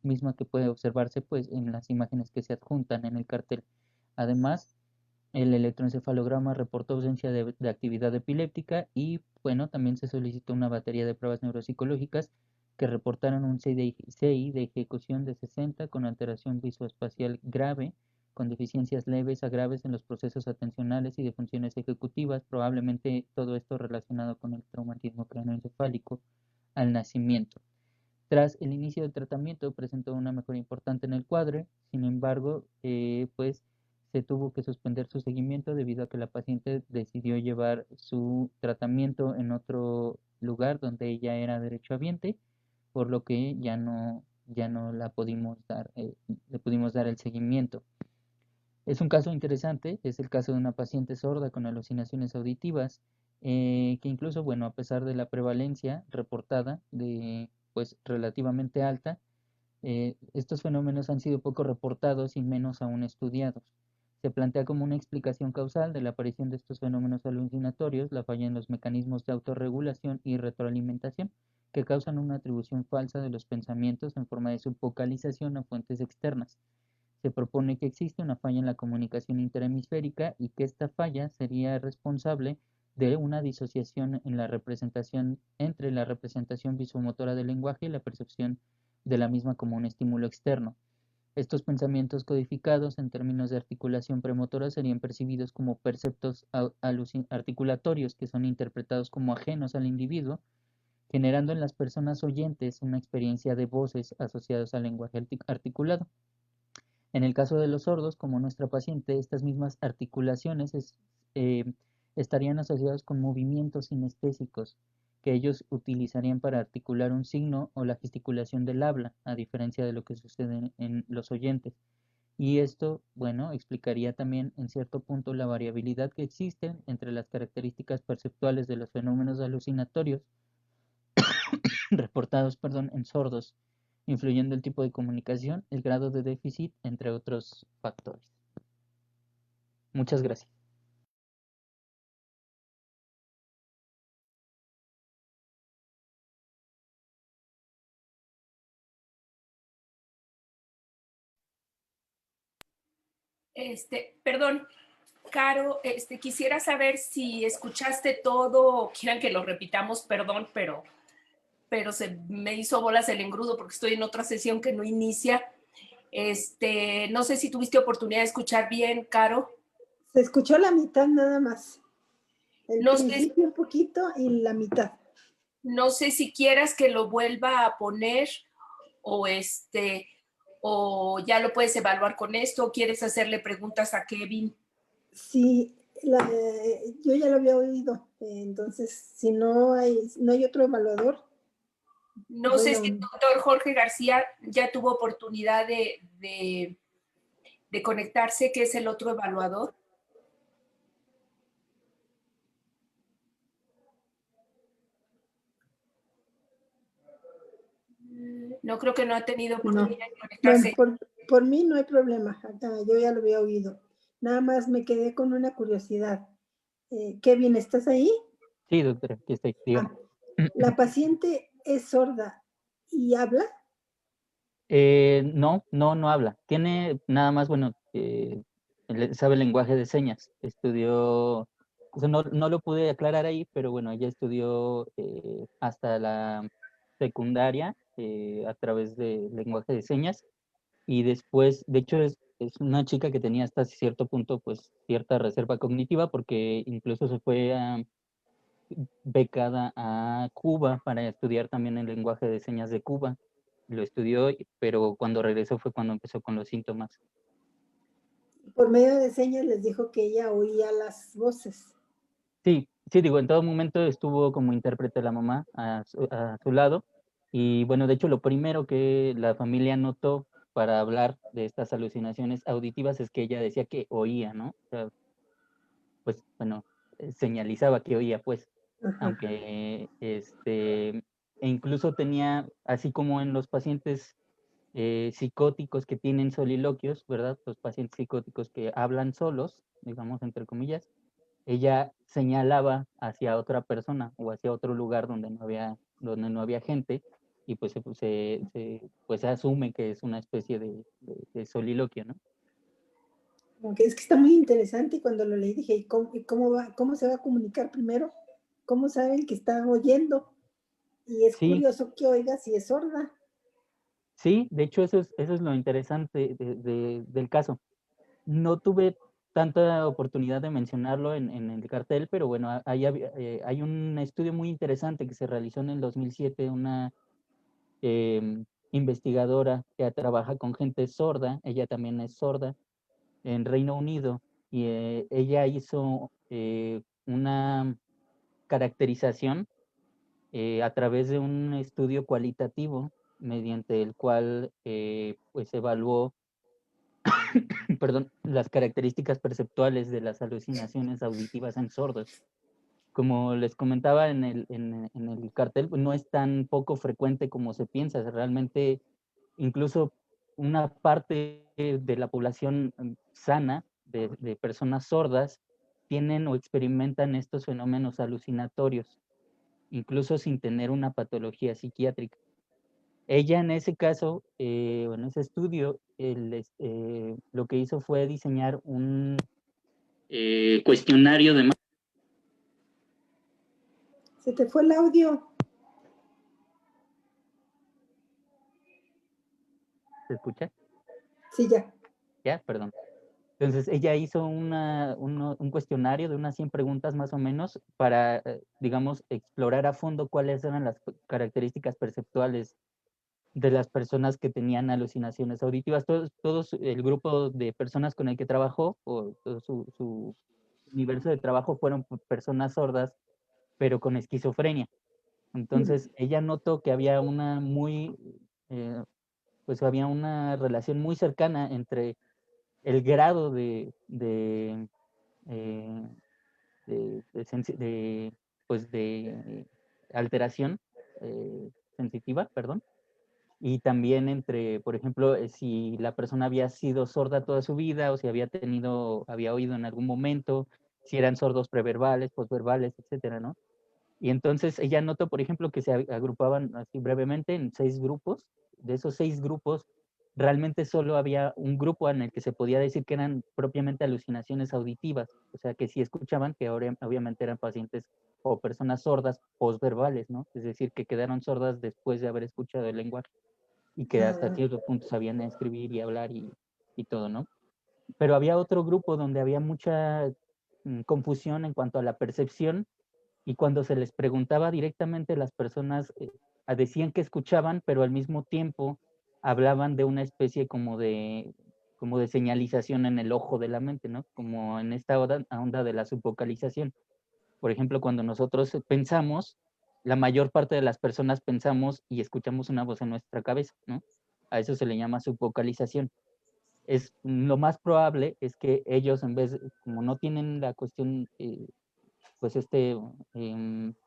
misma que puede observarse pues en las imágenes que se adjuntan en el cartel. Además, el electroencefalograma reportó ausencia de actividad epiléptica y, bueno, también se solicitó una batería de pruebas neuropsicológicas que reportaron un CI de ejecución de 60 con alteración visoespacial grave, con deficiencias leves a graves en los procesos atencionales y de funciones ejecutivas, probablemente todo esto relacionado con el traumatismo craneoencefálico al nacimiento. Tras el inicio del tratamiento presentó una mejora importante en el cuadro, sin embargo, pues se tuvo que suspender su seguimiento debido a que la paciente decidió llevar su tratamiento en otro lugar donde ella era derechohabiente, por lo que ya no le pudimos dar el seguimiento. Es un caso interesante, es el caso de una paciente sorda con alucinaciones auditivas, que incluso, bueno, a pesar de la prevalencia reportada de, pues, relativamente alta, estos fenómenos han sido poco reportados y menos aún estudiados. Se plantea como una explicación causal de la aparición de estos fenómenos alucinatorios la falla en los mecanismos de autorregulación y retroalimentación que causan una atribución falsa de los pensamientos en forma de subfocalización a fuentes externas. Se propone que existe una falla en la comunicación interhemisférica y que esta falla sería responsable de una disociación en la representación entre la representación visomotora del lenguaje y la percepción de la misma como un estímulo externo. Estos pensamientos codificados en términos de articulación premotora serían percibidos como perceptos articulatorios que son interpretados como ajenos al individuo, generando en las personas oyentes una experiencia de voces asociadas al lenguaje articulado. En el caso de los sordos, como nuestra paciente, estas mismas articulaciones eh, estarían asociadas con movimientos sinestésicos que ellos utilizarían para articular un signo o la gesticulación del habla, a diferencia de lo que sucede en los oyentes. Y esto, bueno, explicaría también en cierto punto la variabilidad que existe entre las características perceptuales de los fenómenos alucinatorios reportados, perdón, en sordos, influyendo el tipo de comunicación, el grado de déficit, entre otros factores. Muchas gracias. Perdón, Caro, quisiera saber si escuchaste todo o quieran que lo repitamos, perdón, pero se me hizo bolas el engrudo porque estoy en otra sesión que no inicia. No sé si tuviste oportunidad de escuchar bien, Caro. Se escuchó la mitad nada más. El No sé, principio un poquito y la mitad. no sé si quieras que lo vuelva a poner o o ya lo puedes evaluar con esto o quieres hacerle preguntas a Kevin. Sí, yo ya lo había oído, entonces si no hay otro evaluador. No sé Bueno, si el doctor Jorge García ya tuvo oportunidad de conectarse, que es el otro evaluador. No creo que no ha tenido oportunidad no. de Bueno, conectarse. por mí no hay problema, yo ya lo había oído. Nada más me quedé con una curiosidad. Kevin, ¿estás ahí? Sí, doctora, aquí estoy, dígame. ¿La paciente es sorda y habla? No habla. Tiene nada más, bueno, sabe el lenguaje de señas. Estudió, o sea, no lo pude aclarar ahí, pero bueno, ella estudió hasta la secundaria a través de lenguaje de señas y después, de hecho, es una chica que tenía hasta cierto punto, pues, cierta reserva cognitiva porque incluso se fue becada a Cuba para estudiar también el lenguaje de señas de Cuba. Lo estudió, pero cuando regresó fue cuando empezó con los síntomas. Por medio de señas les dijo que ella oía las voces. Sí, sí, digo, en todo momento estuvo como intérprete la mamá a su lado. Y bueno, de hecho, lo primero que la familia notó para hablar de estas alucinaciones auditivas es que ella decía que oía, ¿no? O sea, pues bueno, señalizaba que oía, pues, Ajá. aunque e incluso tenía, así como en los pacientes psicóticos que tienen soliloquios, ¿verdad? Los pacientes psicóticos que hablan solos, digamos, entre comillas, ella señalaba hacia otra persona o hacia otro lugar donde no había gente y pues pues se asume que es una especie de soliloquio, ¿no? Aunque es que está muy interesante y cuando lo leí dije, cómo se va a comunicar primero? ¿Cómo saben que está oyendo? Y es Sí, curioso que oiga si es sorda. sí, de hecho eso es lo interesante del caso. No tuve tanta oportunidad de mencionarlo en el cartel, pero bueno, hay un estudio muy interesante que se realizó en el 2007, una investigadora que trabaja con gente sorda, ella también es sorda, en Reino Unido, y ella hizo una caracterización a través de un estudio cualitativo mediante el cual pues evaluó perdón, las características perceptuales de las alucinaciones auditivas en sordos. Como les comentaba en el cartel, pues no es tan poco frecuente como se piensa. Realmente, incluso una parte de la población sana, de personas sordas, tienen o experimentan estos fenómenos alucinatorios, incluso sin tener una patología psiquiátrica. Ella en ese caso, en ese estudio, lo que hizo fue diseñar un cuestionario de... Se te fue el audio. ¿Se escucha? Sí, ya. Ya, perdón. Entonces, ella hizo un cuestionario de unas 100 preguntas más o menos para, digamos, explorar a fondo cuáles eran las características perceptuales de las personas que tenían alucinaciones auditivas. Todos el grupo de personas con el que trabajó, o todo su universo de trabajo fueron personas sordas, pero con esquizofrenia. Entonces, ella notó que había eh, pues había una relación muy cercana entre el grado eh, pues de alteración sensitiva, perdón, y también entre, por ejemplo, si la persona había sido sorda toda su vida o si había oído en algún momento, si eran sordos preverbales, posverbales, etcétera, ¿no? Y entonces ella notó, por ejemplo, que se agrupaban así brevemente en 6 grupos. De esos 6 grupos, realmente solo había un grupo en el que se podía decir que eran propiamente alucinaciones auditivas. O sea, que sí escuchaban, que ahora obviamente eran pacientes o personas sordas posverbales, ¿no? Es decir, que quedaron sordas después de haber escuchado el lenguaje y que hasta Ah, cierto punto sabían escribir y hablar y todo, ¿no? Pero había otro grupo donde había mucha confusión en cuanto a la percepción y cuando se les preguntaba directamente, las personas decían que escuchaban, pero al mismo tiempo hablaban de una especie como de señalización en el ojo de la mente, ¿no? Como en esta onda de la subvocalización. Por ejemplo, cuando nosotros pensamos, la mayor parte de las personas pensamos y escuchamos una voz en nuestra cabeza, ¿no? A eso se le llama subvocalización. Lo más probable es que ellos, en vez, como no tienen la cuestión pues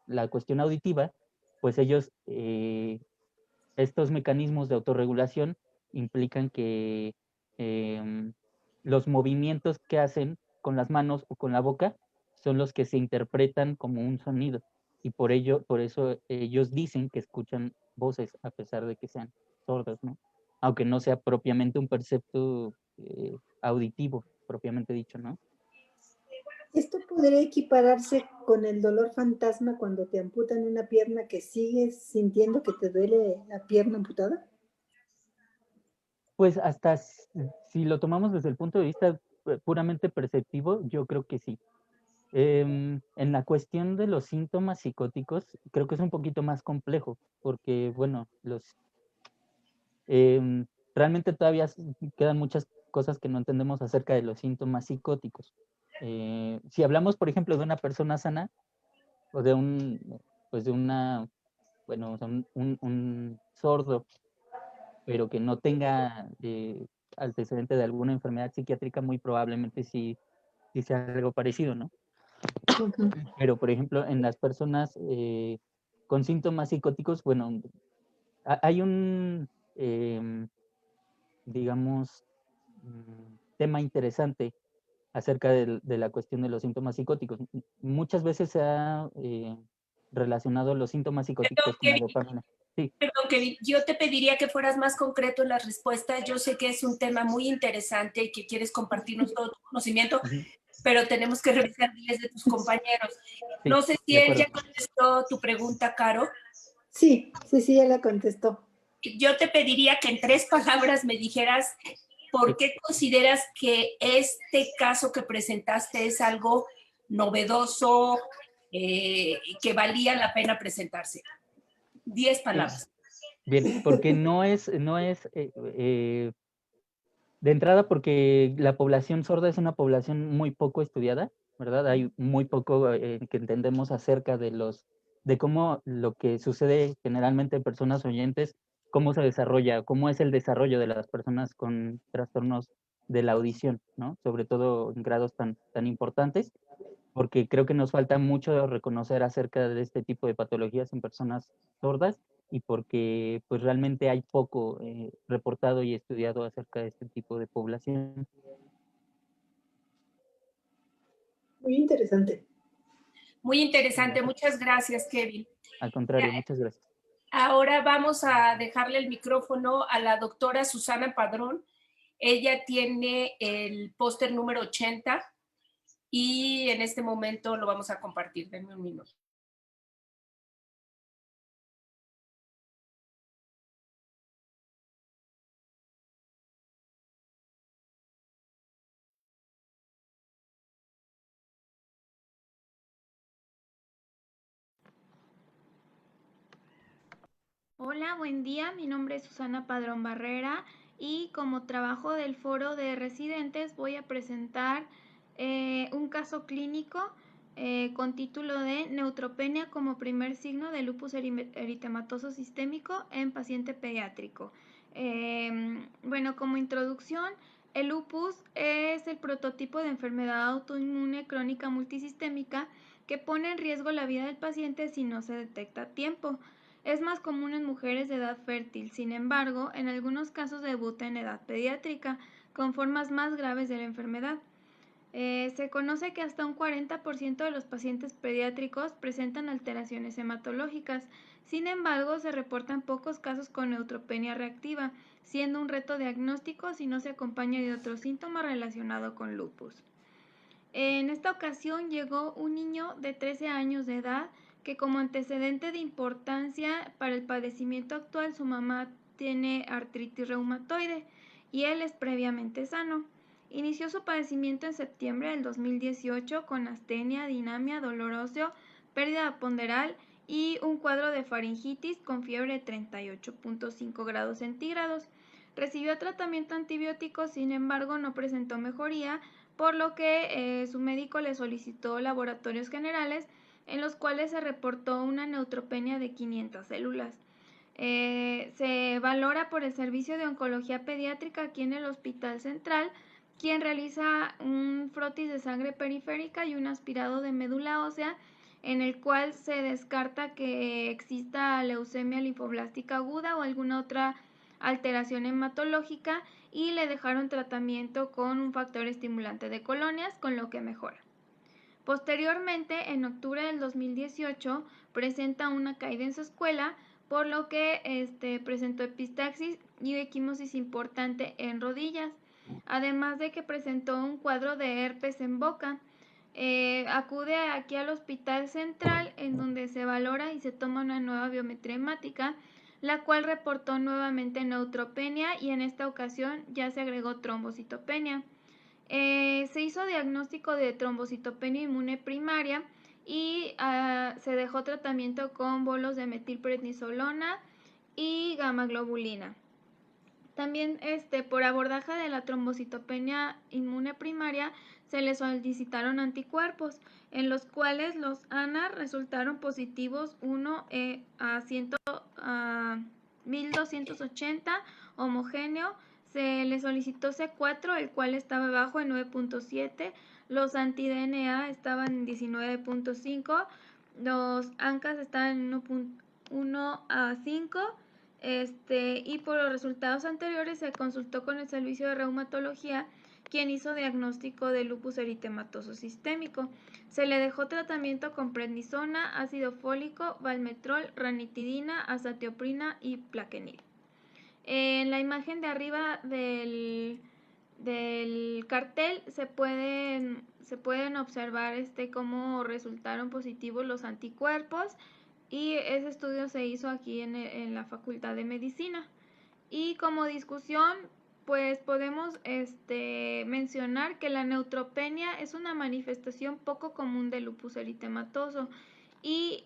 la cuestión auditiva, pues estos mecanismos de autorregulación implican que em, los movimientos que hacen con las manos o con la boca son los que se interpretan como un sonido. Y por eso ellos dicen que escuchan voces a pesar de que sean sordos, ¿no? Aunque no sea propiamente un percepto auditivo, propiamente dicho, ¿no? ¿esto podría equipararse con el dolor fantasma cuando te amputan una pierna que sigues sintiendo que te duele la pierna amputada? Pues hasta si lo tomamos desde el punto de vista puramente perceptivo, yo creo que sí. En la cuestión de los síntomas psicóticos, creo que es un poquito más complejo, porque, bueno, em, realmente todavía quedan muchas cosas que no entendemos acerca de los síntomas psicóticos. Si hablamos, por ejemplo, de una persona sana o pues de bueno, un sordo pero que no tenga antecedente de alguna enfermedad psiquiátrica, muy probablemente sí sea algo parecido, ¿no? Ujú. Pero, por ejemplo, en las personas con síntomas psicóticos, bueno, hay digamos, tema interesante acerca de la cuestión de los síntomas psicóticos. Muchas veces se ha relacionado los síntomas psicóticos con la dopamina. Sí, Perdón, Kevin, yo te pediría que fueras más concreto en las respuestas. Yo sé que es un tema muy interesante y que quieres compartirnos todo tu conocimiento, ujú, pero tenemos que revisar 10 de tus compañeros. sí, No sé si de él ya acuerdo. contestó tu pregunta, Caro. Sí, sí, sí, ya la contestó. Yo te pediría que en 3 palabras me dijeras por Sí. qué consideras que este caso que presentaste es algo novedoso, que valía la pena presentarse. 10 palabras. Bien, porque de entrada, porque la población sorda es una población muy poco estudiada, ¿verdad? Hay muy poco que entendemos acerca de cómo lo que sucede generalmente en personas oyentes, cómo se desarrolla, cómo es el desarrollo de las personas con trastornos de la audición, ¿no? Sobre todo en grados tan importantes, porque creo que nos falta mucho reconocer acerca de este tipo de patologías en personas sordas y porque pues realmente hay poco reportado y estudiado acerca de este tipo de población. Muy interesante. Muy interesante. Gracias. Muchas gracias, Kevin. Al contrario, muchas gracias. Ahora vamos a dejarle el micrófono a la doctora Susana Padrón. Ella tiene el póster número 80 y en este momento lo vamos a compartir. Denme un minuto. Hola, buen día. Mi nombre es Susana Padrón Barrera y como trabajo del foro de residentes voy a presentar un caso clínico con título de neutropenia como primer signo de lupus eritematoso sistémico en paciente pediátrico. Bueno, como introducción, el lupus es el prototipo de enfermedad autoinmune crónica multisistémica que pone en riesgo la vida del paciente si no se detecta a tiempo. Es más común en mujeres de edad fértil, sin embargo, en algunos casos debuta en edad pediátrica, con formas más graves de la enfermedad. Se conoce que hasta un 40% de los pacientes pediátricos presentan alteraciones hematológicas. Sin embargo, se reportan pocos casos con neutropenia reactiva, siendo un reto diagnóstico si no se acompaña de otro síntoma relacionado con lupus. En esta ocasión llegó un niño de 13 años de edad que como antecedente de importancia para el padecimiento actual su mamá tiene artritis reumatoide y él es previamente sano. Inició su padecimiento en septiembre del 2018 con astenia, dinamia, dolor óseo, pérdida ponderal y un cuadro de faringitis con fiebre de 38.5 grados centígrados. Recibió tratamiento antibiótico, sin embargo no presentó mejoría, por lo que su médico le solicitó laboratorios generales en los cuales se reportó una neutropenia de 500 células. Se valora por el Servicio de Oncología Pediátrica aquí en el Hospital Central, quien realiza un frotis de sangre periférica y un aspirado de médula ósea, en el cual se descarta que exista leucemia linfoblástica aguda o alguna otra alteración hematológica y le dejaron tratamiento con un factor estimulante de colonias, con lo que mejora. Posteriormente, en octubre del 2018, presenta una caída en su escuela, por lo que presentó epistaxis y equimosis importante en rodillas, además de que presentó un cuadro de herpes en boca. Acude aquí al Hospital Central, en donde se valora y se toma una nueva biometría hemática, la cual reportó nuevamente neutropenia y en esta ocasión ya se agregó trombocitopenia. Se hizo diagnóstico de trombocitopenia inmune primaria y se dejó tratamiento con bolos de metilprednisolona y gamma globulina. También por abordaje de la trombocitopenia inmune primaria se le solicitaron anticuerpos, en los cuales los ANA resultaron positivos 1 a 1280 homogéneo. Se le solicitó C4, el cual estaba bajo en 9.7, los anti-DNA estaban en 19.5, los ANCAS estaban en 1 a 5. Y por los resultados anteriores se consultó con el servicio de reumatología quien hizo diagnóstico de lupus eritematoso sistémico. Se le dejó tratamiento con prednisona, ácido fólico, valmetrol, ranitidina, azatioprina y plaquenil. En la imagen de arriba del cartel se pueden observar cómo resultaron positivos los anticuerpos, y ese estudio se hizo aquí en la Facultad de Medicina. Y como discusión, pues podemos mencionar que la neutropenia es una manifestación poco común de lupus eritematoso y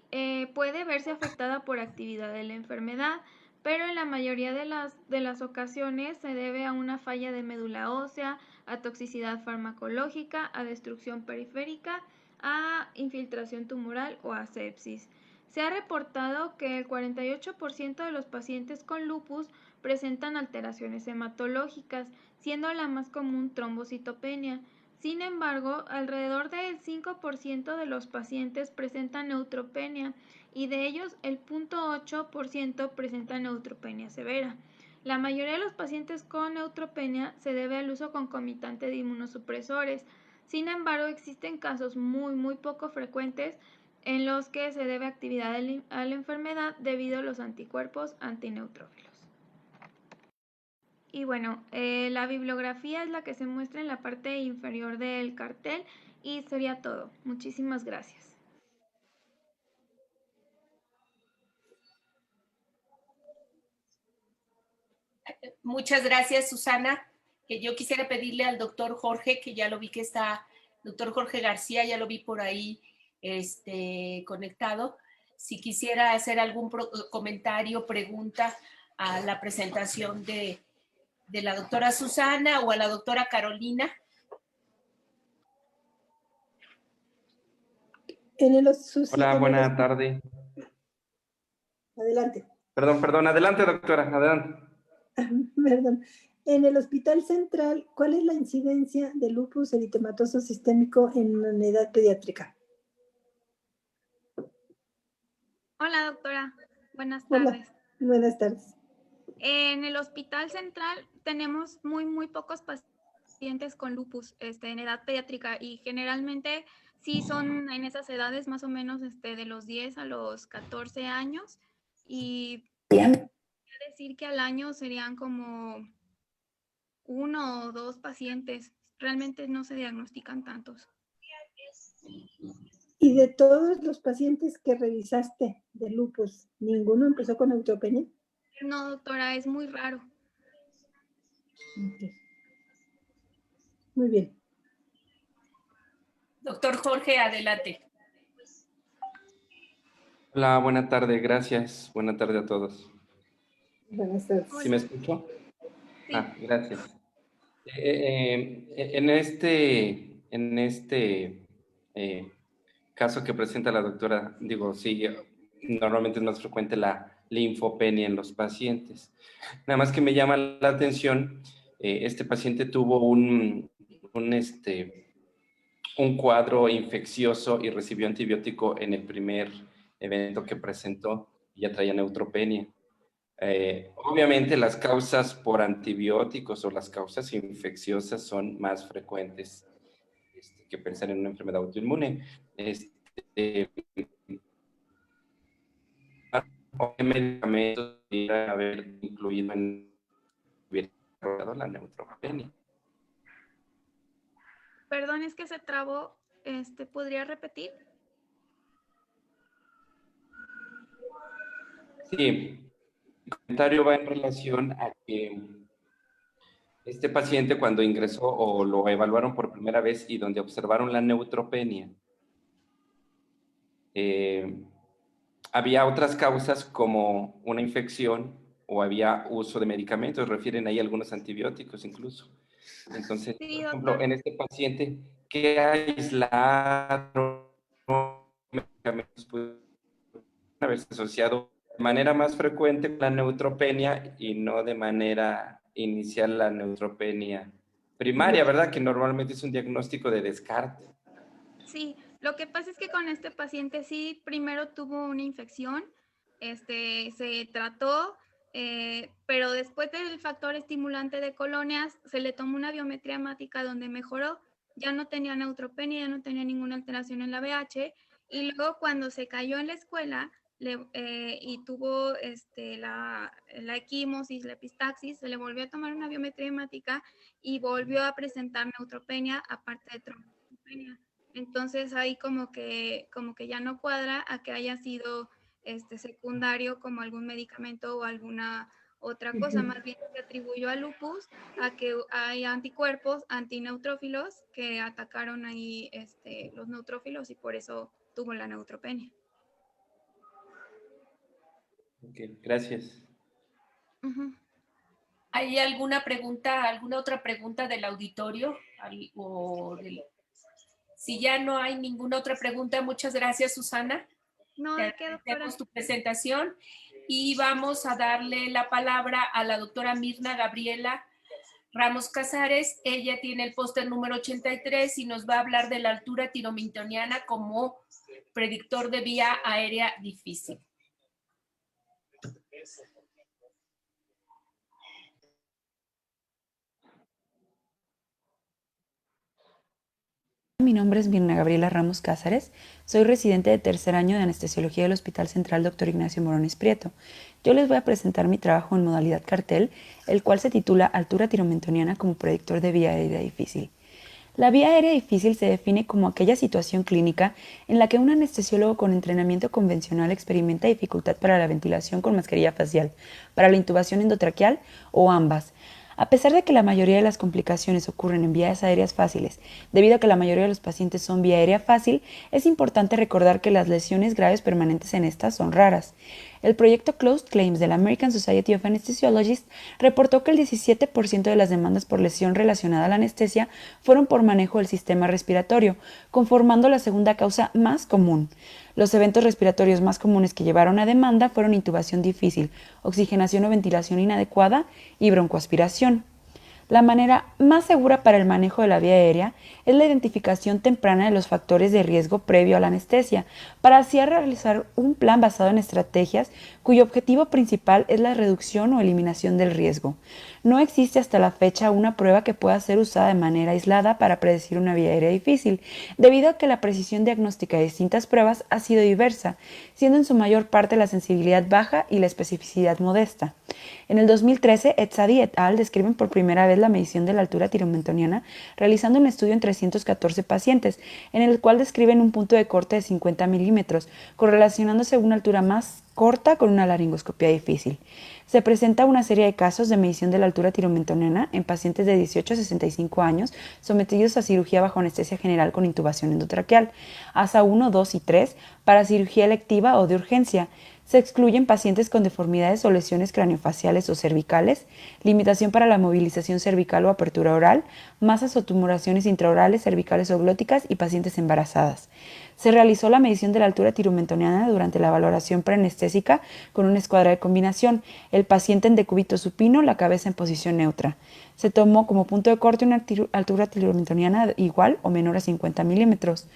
puede verse afectada por actividad de la enfermedad, pero en la mayoría de las ocasiones se debe a una falla de médula ósea, a toxicidad farmacológica, a destrucción periférica, a infiltración tumoral o a sepsis. Se ha reportado que el 48% de los pacientes con lupus presentan alteraciones hematológicas, siendo la más común trombocitopenia. Sin embargo, alrededor del 5% de los pacientes presentan neutropenia y de ellos el 0.8% presenta neutropenia severa. La mayoría de los pacientes con neutropenia se debe al uso concomitante de inmunosupresores. Sin embargo, existen casos muy poco frecuentes en los que se debe actividad a la enfermedad debido a los anticuerpos antineutrófilos. Y bueno, la bibliografía es la que se muestra en la parte inferior del cartel y sería todo. Muchísimas gracias. Muchas gracias, Susana. Que yo quisiera pedirle al doctor Jorge, que ya lo vi que está, doctor Jorge García, ya lo vi por ahí conectado, si quisiera hacer algún comentario, pregunta a la presentación de la doctora Susana o a la doctora Carolina. Hola, buena tarde. Adelante. Perdón, adelante, doctora, adelante. Perdón. En el Hospital Central, ¿cuál es la incidencia de lupus eritematoso sistémico en edad pediátrica? Hola, doctora. Buenas Hola, tardes. buenas tardes. En el Hospital Central tenemos muy pocos pacientes con lupus en edad pediátrica, y generalmente sí son en esas edades más o menos de los 10 a los 14 años, y podría decir que al año serían como 1 o 2 pacientes. Realmente no se diagnostican tantos. ¿Y de todos los pacientes que revisaste de lupus, ninguno empezó con neutropenia? No, doctora, es muy raro. Okay. Muy bien. Doctor Jorge, adelante. Hola, buena tarde, gracias. Buena tarde a todos. Buenas tardes. ¿Sí me escucho? Sí. Gracias. En este caso que presenta la doctora, digo, sí, normalmente es más frecuente la linfopenia en los pacientes. Nada más que me llama la atención, este paciente tuvo un cuadro infeccioso y recibió antibiótico en el primer evento que presentó, y ya traía neutropenia. Obviamente las causas por antibióticos o las causas infecciosas son más frecuentes que pensar en una enfermedad autoinmune. ¿Qué medicamentos debería haber incluido en la neutropenia? Perdón, es que se trabó. ¿Podría repetir? Sí, el comentario va en relación a que este paciente, cuando ingresó o lo evaluaron por primera vez y donde observaron la neutropenia, había otras causas como una infección o había uso de medicamentos, refieren ahí algunos antibióticos incluso. Entonces, Sí, por ejemplo, doctor. en este paciente, ¿qué aislaron medicamentos pudieron haberse asociado de manera más frecuente con la neutropenia y no de manera inicial la neutropenia primaria, ¿verdad? Que normalmente es un diagnóstico de descarte. Sí, lo que pasa es que con este paciente sí primero tuvo una infección, se trató pero después del factor estimulante de colonias, se le tomó una biometría hemática donde mejoró, ya no tenía neutropenia, ya no tenía ninguna alteración en la BH, y luego cuando se cayó en la escuela y tuvo la equimosis, la epistaxis, se le volvió a tomar una biometría hemática y volvió a presentar neutropenia aparte de trombocitopenia. Entonces ahí como que ya no cuadra a que haya sido secundario como algún medicamento o alguna otra cosa. Más bien se atribuyó al lupus a que hay anticuerpos antineutrófilos que atacaron ahí los neutrófilos y por eso tuvo la neutropenia. Ok, gracias. ¿Hay alguna pregunta, alguna otra pregunta del auditorio? Si ya no hay ninguna otra pregunta, muchas gracias, Susana. No, te agradecemos tu presentación y vamos a darle la palabra a la doctora Mirna Gabriela Ramos Casares. Ella tiene el póster número 83 y nos va a hablar de la altura tiromintoniana como predictor de vía aérea difícil. Mi nombre es Mirna Gabriela Ramos Cázares, soy residente de tercer año de Anestesiología del Hospital Central Dr. Ignacio Morones Prieto. Yo les voy a presentar mi trabajo en modalidad cartel, el cual se titula Altura tiromentoniana como predictor de vía aérea difícil. La vía aérea difícil se define como aquella situación clínica en la que un anestesiólogo con entrenamiento convencional experimenta dificultad para la ventilación con mascarilla facial, para la intubación endotraqueal o ambas. A pesar de que la mayoría de las complicaciones ocurren en vías aéreas fáciles, debido a que la mayoría de los pacientes son vía aérea fácil, es importante recordar que las lesiones graves permanentes en estas son raras. El proyecto Closed Claims de la American Society of Anesthesiologists reportó que el 17% de las demandas por lesión relacionada a la anestesia fueron por manejo del sistema respiratorio, conformando la segunda causa más común. Los eventos respiratorios más comunes que llevaron a demanda fueron intubación difícil, oxigenación o ventilación inadecuada y broncoaspiración. La manera más segura para el manejo de la vía aérea es la identificación temprana de los factores de riesgo previo a la anestesia, para así realizar un plan basado en estrategias cuyo objetivo principal es la reducción o eliminación del riesgo. No existe hasta la fecha una prueba que pueda ser usada de manera aislada para predecir una vía aérea difícil, debido a que la precisión diagnóstica de distintas pruebas ha sido diversa, siendo en su mayor parte la sensibilidad baja y la especificidad modesta. En el 2013, Etzadi et al. Describen por primera vez la medición de la altura tiromentoniana, realizando un estudio en 314 pacientes, en el cual describen un punto de corte de 50 milímetros, correlacionándose una altura más corta con una laringoscopía difícil. Se presenta una serie de casos de medición de la altura tiromentoniana en pacientes de 18 a 65 años sometidos a cirugía bajo anestesia general con intubación endotraqueal, ASA 1, 2 y 3 para cirugía electiva o de urgencia. Se excluyen pacientes con deformidades o lesiones craniofaciales o cervicales, limitación para la movilización cervical o apertura oral, masas o tumoraciones intraorales, cervicales o glóticas y pacientes embarazadas. Se realizó la medición de la altura tiromentoniana durante la valoración preanestésica con una escuadra de combinación, el paciente en decúbito supino, la cabeza en posición neutra. Se tomó como punto de corte una altura tiromentoniana igual o menor a 50 milímetros.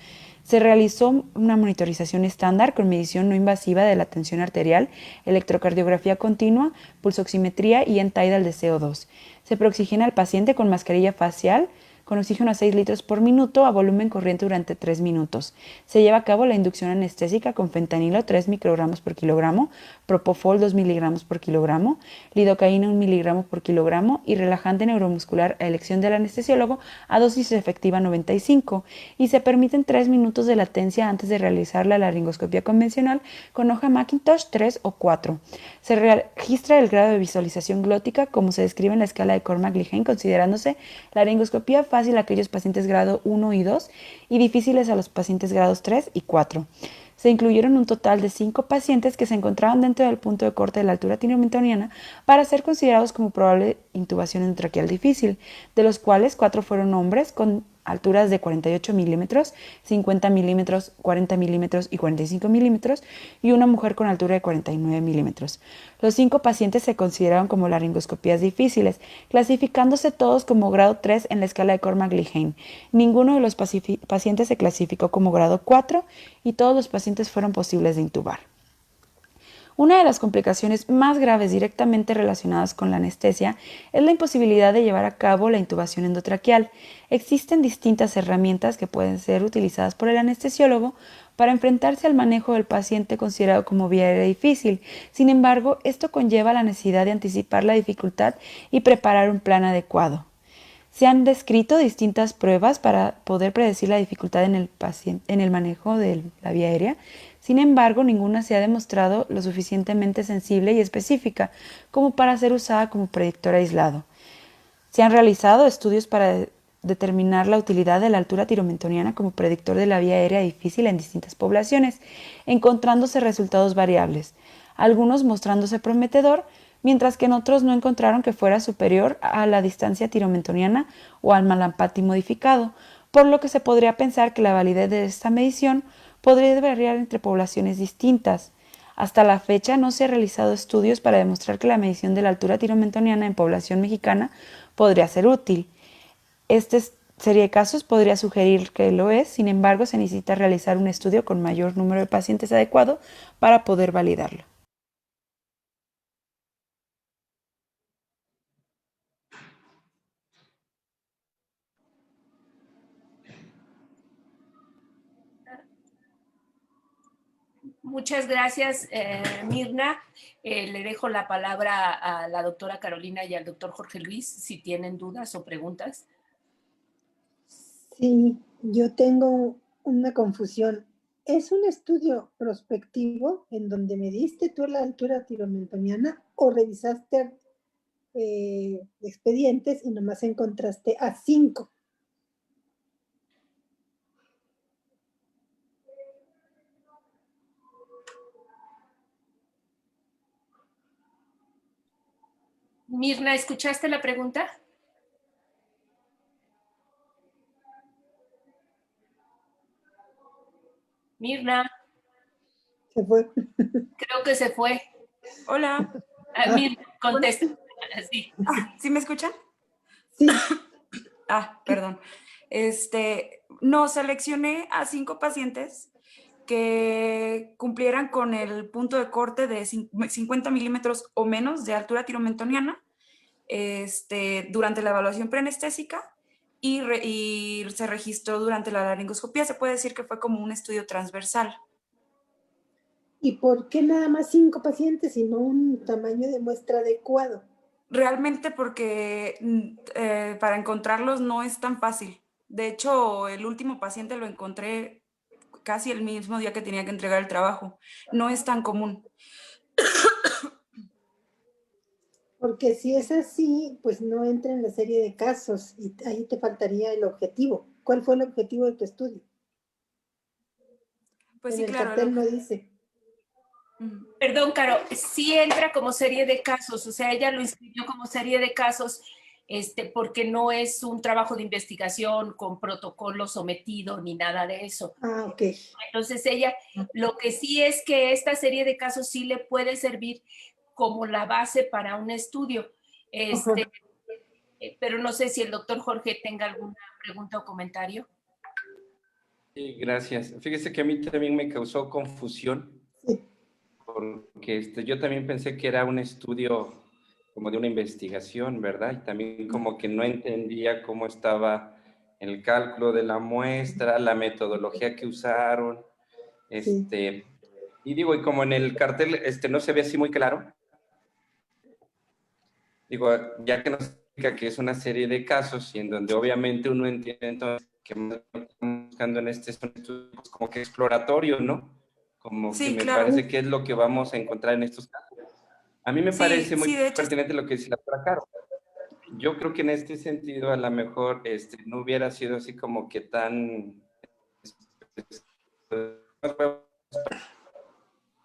Se realizó una monitorización estándar con medición no invasiva de la tensión arterial, electrocardiografía continua, pulsoximetría y end-tidal de CO2. Se preoxigena al paciente con mascarilla facial, con oxígeno a 6 litros por minuto a volumen corriente durante 3 minutos. Se lleva a cabo la inducción anestésica con fentanilo 3 microgramos por kilogramo, propofol 2 miligramos por kilogramo, lidocaína 1 miligramo por kilogramo y relajante neuromuscular a elección del anestesiólogo a dosis efectiva 95, y se permiten 3 minutos de latencia antes de realizar la laringoscopia convencional con hoja Macintosh 3 o 4. Se registra el grado de visualización glótica como se describe en la escala de Cormack-Lehane, considerándose laringoscopía fácil a aquellos pacientes grado 1 y 2 y difíciles a los pacientes grados 3 y 4. Se incluyeron un total de 5 pacientes que se encontraban dentro del punto de corte de la altura tiromentoniana para ser considerados como probable intubación endotraqueal difícil, de los cuales 4 fueron hombres con alturas de 48 milímetros, 50 milímetros, 40 milímetros y 45 milímetros, y una mujer con altura de 49 milímetros. Los 5 pacientes se consideraron como laringoscopías difíciles, clasificándose todos como grado 3 en la escala de Cormack-Lehane. Ninguno de los pacientes se clasificó como grado 4 y todos los pacientes fueron posibles de intubar. Una de las complicaciones más graves directamente relacionadas con la anestesia es la imposibilidad de llevar a cabo la intubación endotraqueal. Existen distintas herramientas que pueden ser utilizadas por el anestesiólogo para enfrentarse al manejo del paciente considerado como vía aérea difícil. Sin embargo, esto conlleva la necesidad de anticipar la dificultad y preparar un plan adecuado. Se han descrito distintas pruebas para poder predecir la dificultad en el manejo de la vía aérea. Sin embargo, ninguna se ha demostrado lo suficientemente sensible y específica como para ser usada como predictor aislado. Se han realizado estudios para determinar la utilidad de la altura tiromentoniana como predictor de la vía aérea difícil en distintas poblaciones, encontrándose resultados variables, algunos mostrándose prometedor, mientras que en otros no encontraron que fuera superior a la distancia tiromentoniana o al Malampati modificado, por lo que se podría pensar que la validez de esta medición podría variar entre poblaciones distintas. Hasta la fecha no se han realizado estudios para demostrar que la medición de la altura tiromentoniana en población mexicana podría ser útil. Este serie de casos podría sugerir que lo es, sin embargo, se necesita realizar un estudio con mayor número de pacientes adecuado para poder validarlo. Muchas gracias, Mirna. Le dejo la palabra a la doctora Carolina y al doctor Jorge Luis si tienen dudas o preguntas. Sí, yo tengo una confusión. ¿Es un estudio prospectivo en donde mediste tú la altura tiromentoniana o revisaste expedientes y nomás encontraste a 5? Mirna, ¿escuchaste la pregunta? Mirna, Se fue. creo que se fue. Hola. Mirna, contesta. Sí. ¿Sí me escuchan? Sí. Perdón. No, seleccioné a 5 pacientes que cumplieran con el punto de corte de 50 milímetros o menos de altura tiromentoniana durante la evaluación preanestésica y se registró durante la laringoscopía. Se puede decir que fue como un estudio transversal. ¿Y por qué nada más 5 pacientes y no un tamaño de muestra adecuado? Realmente porque para encontrarlos no es tan fácil. De hecho, el último paciente lo encontré casi el mismo día que tenía que entregar el trabajo. No es tan común. Porque si es así, pues no entra en la serie de casos y ahí te faltaría el objetivo. ¿Cuál fue el objetivo de tu estudio? Pues en sí, el claro. cartel no dice. Perdón, Caro, sí entra como serie de casos, o sea, ella lo inscribió como serie de casos porque no es un trabajo de investigación con protocolo sometido ni nada de eso. Ok. Entonces ella, lo que sí es que esta serie de casos sí le puede servir como la base para un estudio. Pero no sé si el doctor Jorge tenga alguna pregunta o comentario. Sí, gracias. Fíjese que a mí también me causó confusión, Sí. porque yo también pensé que era un estudio como de una investigación, ¿verdad? Y también como que no entendía cómo estaba el cálculo de la muestra, la metodología que usaron, Sí. y digo, y como en el cartel no se ve así muy claro, digo, ya que nos explica que es una serie de casos y en donde obviamente uno entiende entonces que más estamos buscando en son estudios como que exploratorios, ¿no? Como Sí, que me claro. parece que es lo que vamos a encontrar en estos casos. A mí me parece muy de hecho, pertinente lo que dice la doctora Caro. Yo creo que en este sentido a lo mejor no hubiera sido así como que tan...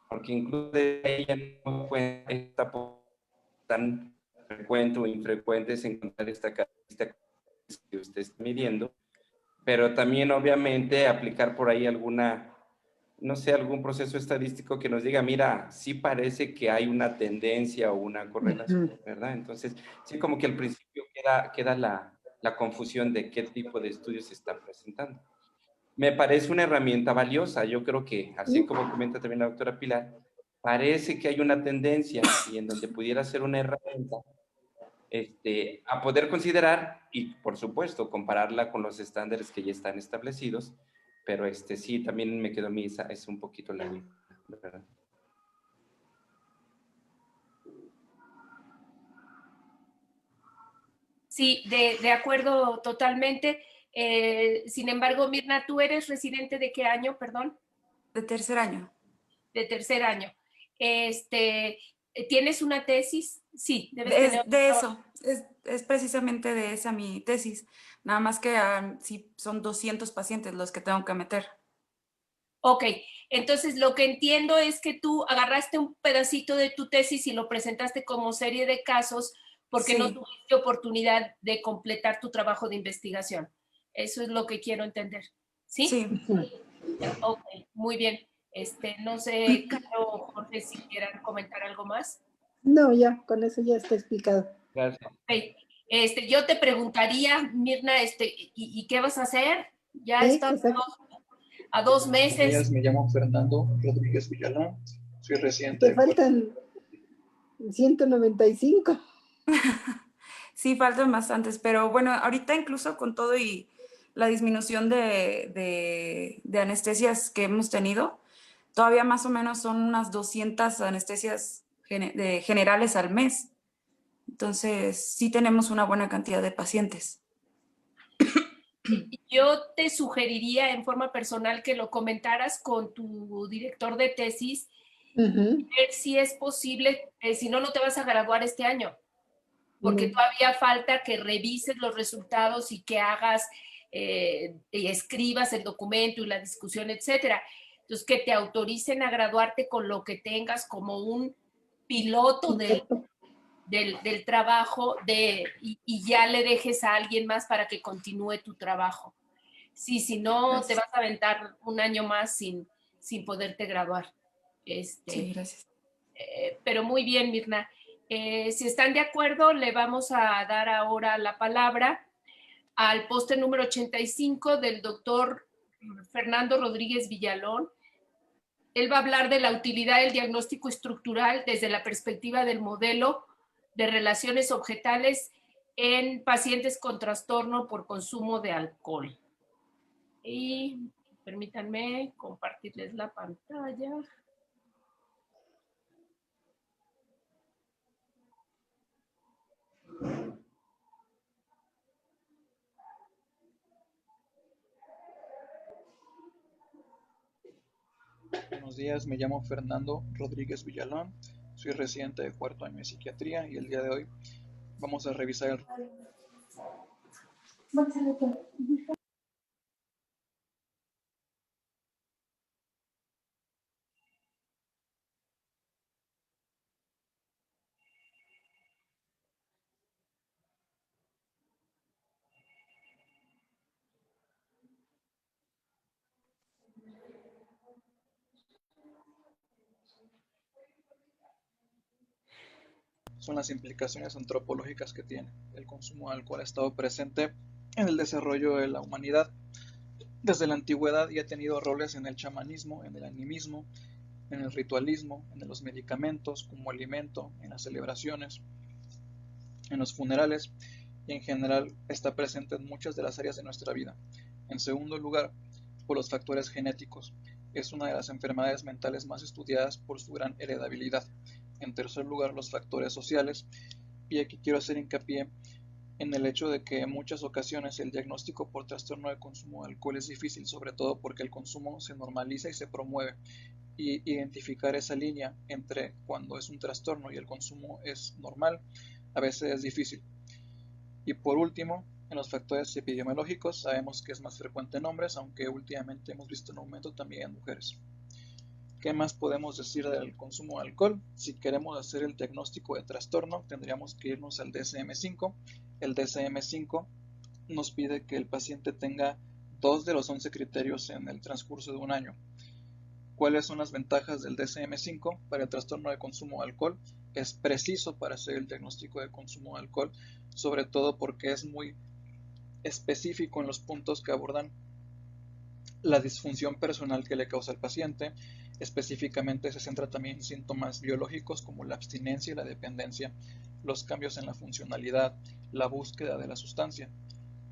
porque incluso ella no fue tan frecuente o infrecuente es encontrar esta característica que usted está midiendo, pero también obviamente aplicar por ahí alguna, no sé, algún proceso estadístico que nos diga, mira, sí parece que hay una tendencia o una correlación, ¿verdad? Entonces, sí como que al principio queda la confusión de qué tipo de estudios se está presentando. Me parece una herramienta valiosa, yo creo que, así como comenta también la doctora Pilar, parece que hay una tendencia y en donde pudiera ser una herramienta a poder considerar y, por supuesto, compararla con los estándares que ya están establecidos, pero sí, también me quedó a mí es un poquito la duda, ¿verdad? Sí, de acuerdo totalmente. Sin embargo, Mirna, ¿tú eres residente de qué año, perdón? De tercer año. De tercer año. ¿Tienes una tesis? Sí, debes tener. De eso, es precisamente de esa mi tesis. Nada más que sí, son 200 pacientes los que tengo que meter. Ok, entonces lo que entiendo es que tú agarraste un pedacito de tu tesis y lo presentaste como serie de casos porque no Sí. tuviste oportunidad de completar tu trabajo de investigación. Eso es lo que quiero entender. ¿Sí? Sí. Ok, muy bien. No sé, Caro o Jorge, si quieran comentar algo más. No, ya, con eso ya está explicado. Gracias. Okay. Yo te preguntaría, Mirna, ¿y qué vas a hacer? Ya Sí, estás exacto. a 2 Buenos meses. días, me llamo Fernando Rodríguez Villalón, soy residente Te de Puerto. faltan 195. Sí, faltan bastantes, pero bueno, ahorita incluso con todo y la disminución de anestesias que hemos tenido, todavía más o menos son unas 200 anestesias generales al mes. Entonces, sí tenemos una buena cantidad de pacientes. Yo te sugeriría en forma personal que lo comentaras con tu director de tesis, ver si es posible, si no, no te vas a graduar este año, porque todavía falta que revises los resultados y que hagas y escribas el documento y la discusión, etcétera. Entonces, que te autoricen a graduarte con lo que tengas como un piloto del trabajo y ya le dejes a alguien más para que continúe tu trabajo. Sí, si no, Gracias. te vas a aventar un año más sin poderte graduar. Sí, gracias. Pero muy bien, Mirna. Si están de acuerdo, le vamos a dar ahora la palabra al póster número 85 del doctor Fernando Rodríguez Villalón. Él va a hablar de la utilidad del diagnóstico estructural desde la perspectiva del modelo de relaciones objetales en pacientes con trastorno por consumo de alcohol. Y permítanme compartirles la pantalla. Buenos días, me llamo Fernando Rodríguez Villalón, soy residente de cuarto año de psiquiatría y el día de hoy vamos a revisar el... Son las implicaciones antropológicas que tiene. El consumo de alcohol ha estado presente en el desarrollo de la humanidad desde la antigüedad y ha tenido roles en el chamanismo, en el animismo, en el ritualismo, en los medicamentos como alimento, en las celebraciones, en los funerales y en general está presente en muchas de las áreas de nuestra vida. En segundo lugar, por los factores genéticos. Es una de las enfermedades mentales más estudiadas por su gran heredabilidad. En tercer lugar, los factores sociales. Y aquí quiero hacer hincapié en el hecho de que en muchas ocasiones el diagnóstico por trastorno de consumo de alcohol es difícil, sobre todo porque el consumo se normaliza y se promueve. Y identificar esa línea entre cuando es un trastorno y el consumo es normal, a veces es difícil. Y por último, en los factores epidemiológicos sabemos que es más frecuente en hombres, aunque últimamente hemos visto un aumento también en mujeres. ¿Qué más podemos decir del consumo de alcohol? Si queremos hacer el diagnóstico de trastorno, tendríamos que irnos al DSM-5. El DSM-5 nos pide que el paciente tenga 2 de los 11 criterios en el transcurso de un año. ¿Cuáles son las ventajas del DSM-5 para el trastorno de consumo de alcohol? Es preciso para hacer el diagnóstico de consumo de alcohol, sobre todo porque es muy específico en los puntos que abordan la disfunción personal que le causa al paciente, Específicamente se centra también en síntomas biológicos como la abstinencia y la dependencia, los cambios en la funcionalidad, la búsqueda de la sustancia.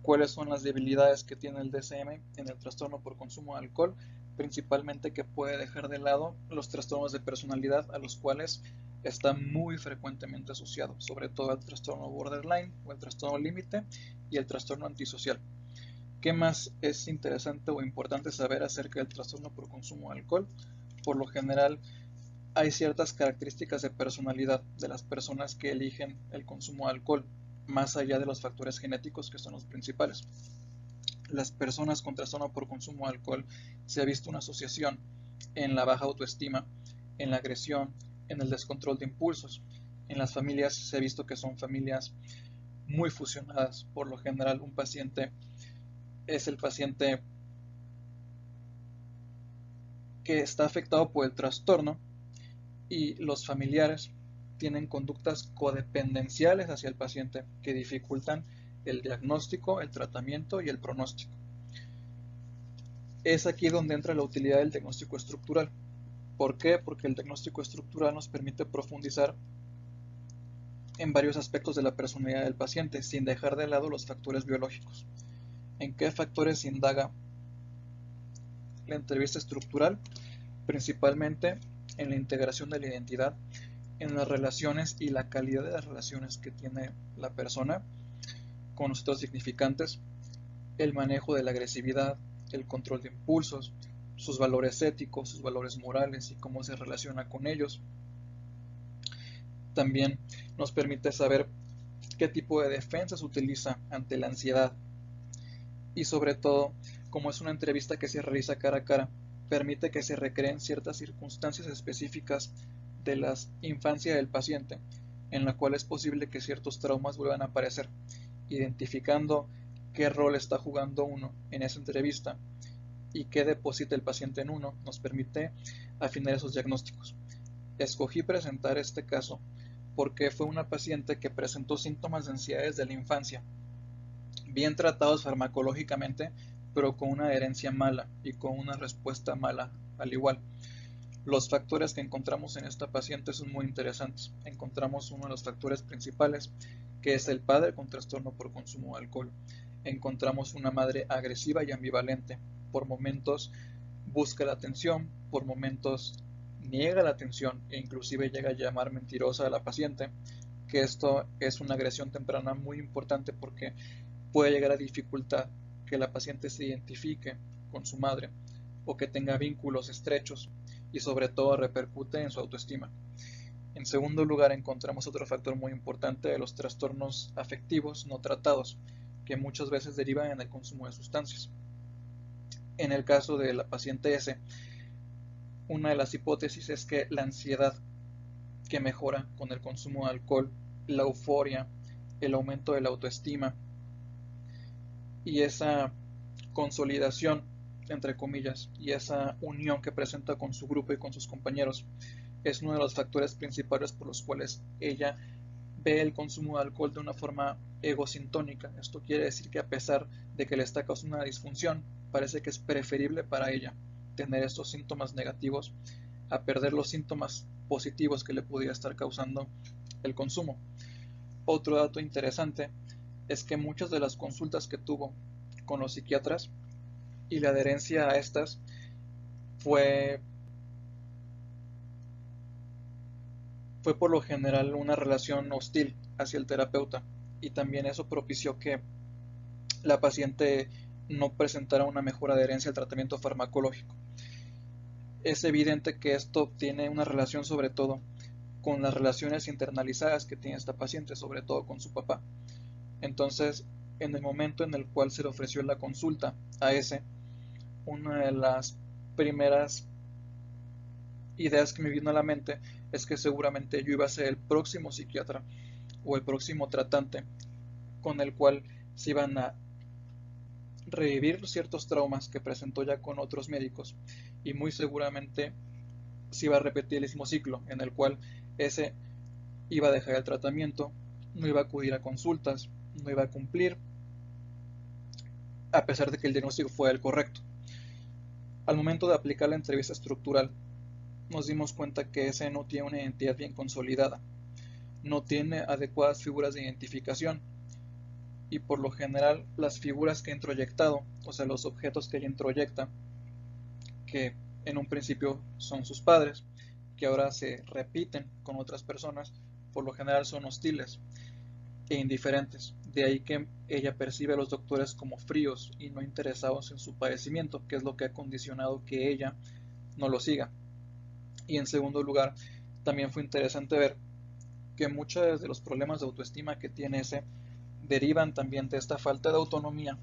¿Cuáles son las debilidades que tiene el DSM en el trastorno por consumo de alcohol? Principalmente que puede dejar de lado los trastornos de personalidad a los cuales está muy frecuentemente asociado, sobre todo el trastorno borderline o el trastorno límite y el trastorno antisocial. ¿Qué más es interesante o importante saber acerca del trastorno por consumo de alcohol? Por lo general, hay ciertas características de personalidad de las personas que eligen el consumo de alcohol, más allá de los factores genéticos que son los principales. Las personas con trastorno por consumo de alcohol se ha visto una asociación en la baja autoestima, en la agresión, en el descontrol de impulsos. En las familias se ha visto que son familias muy fusionadas. Por lo general, un paciente es el paciente que está afectado por el trastorno y los familiares tienen conductas codependenciales hacia el paciente que dificultan el diagnóstico, el tratamiento y el pronóstico. Es aquí donde entra la utilidad del diagnóstico estructural. ¿Por qué? Porque el diagnóstico estructural nos permite profundizar en varios aspectos de la personalidad del paciente sin dejar de lado los factores biológicos. ¿En qué factores se indaga la entrevista estructural? Principalmente en la integración de la identidad, en las relaciones y la calidad de las relaciones que tiene la persona con los otros significantes, el manejo de la agresividad, el control de impulsos, sus valores éticos, sus valores morales y cómo se relaciona con ellos. También nos permite saber qué tipo de defensas utiliza ante la ansiedad y sobre todo, como es una entrevista que se realiza cara a cara, permite que se recreen ciertas circunstancias específicas de la infancia del paciente, en la cual es posible que ciertos traumas vuelvan a aparecer, identificando qué rol está jugando uno en esa entrevista y qué deposita el paciente en uno, nos permite afinar esos diagnósticos. Escogí presentar este caso porque fue una paciente que presentó síntomas de ansiedad desde la infancia, bien tratados farmacológicamente, pero con una adherencia mala y con una respuesta mala al igual. Los factores que encontramos en esta paciente son muy interesantes. Encontramos uno de los factores principales, que es el padre con trastorno por consumo de alcohol. Encontramos una madre agresiva y ambivalente. Por momentos busca la atención, por momentos niega la atención e inclusive llega a llamar mentirosa a la paciente, que esto es una agresión temprana muy importante porque puede llegar a dificultar que la paciente se identifique con su madre o que tenga vínculos estrechos y sobre todo repercute en su autoestima. En segundo lugar, encontramos otro factor muy importante de los trastornos afectivos no tratados, que muchas veces derivan en el consumo de sustancias. En el caso de la paciente S, una de las hipótesis es que la ansiedad que mejora con el consumo de alcohol, la euforia, el aumento de la autoestima y esa consolidación, entre comillas, y esa unión que presenta con su grupo y con sus compañeros es uno de los factores principales por los cuales ella ve el consumo de alcohol de una forma egosintónica. Esto quiere decir que a pesar de que le está causando una disfunción, parece que es preferible para ella tener estos síntomas negativos a perder los síntomas positivos que le pudiera estar causando el consumo. Otro dato interesante es que muchas de las consultas que tuvo con los psiquiatras y la adherencia a estas fue por lo general una relación hostil hacia el terapeuta, y también eso propició que la paciente no presentara una mejor adherencia al tratamiento farmacológico. Es evidente que esto tiene una relación sobre todo con las relaciones internalizadas que tiene esta paciente, sobre todo con su papá. Entonces, en el momento en el cual se le ofreció la consulta a ese, una de las primeras ideas que me vino a la mente es que seguramente yo iba a ser el próximo psiquiatra o el próximo tratante con el cual se iban a revivir ciertos traumas que presentó ya con otros médicos, y muy seguramente se iba a repetir el mismo ciclo en el cual ese iba a dejar el tratamiento, no iba a acudir a consultas, no iba a cumplir, a pesar de que el diagnóstico fue el correcto. Al momento de aplicar la entrevista estructural, nos dimos cuenta que ese no tiene una identidad bien consolidada, no tiene adecuadas figuras de identificación, y por lo general las figuras que ha introyectado, o sea, los objetos que ella introyecta, que en un principio son sus padres, que ahora se repiten con otras personas, por lo general son hostiles e indiferentes. De ahí que ella percibe a los doctores como fríos y no interesados en su padecimiento, que es lo que ha condicionado que ella no lo siga. Y en segundo lugar, también fue interesante ver que muchos de los problemas de autoestima que tiene ese derivan también de esta falta de autonomía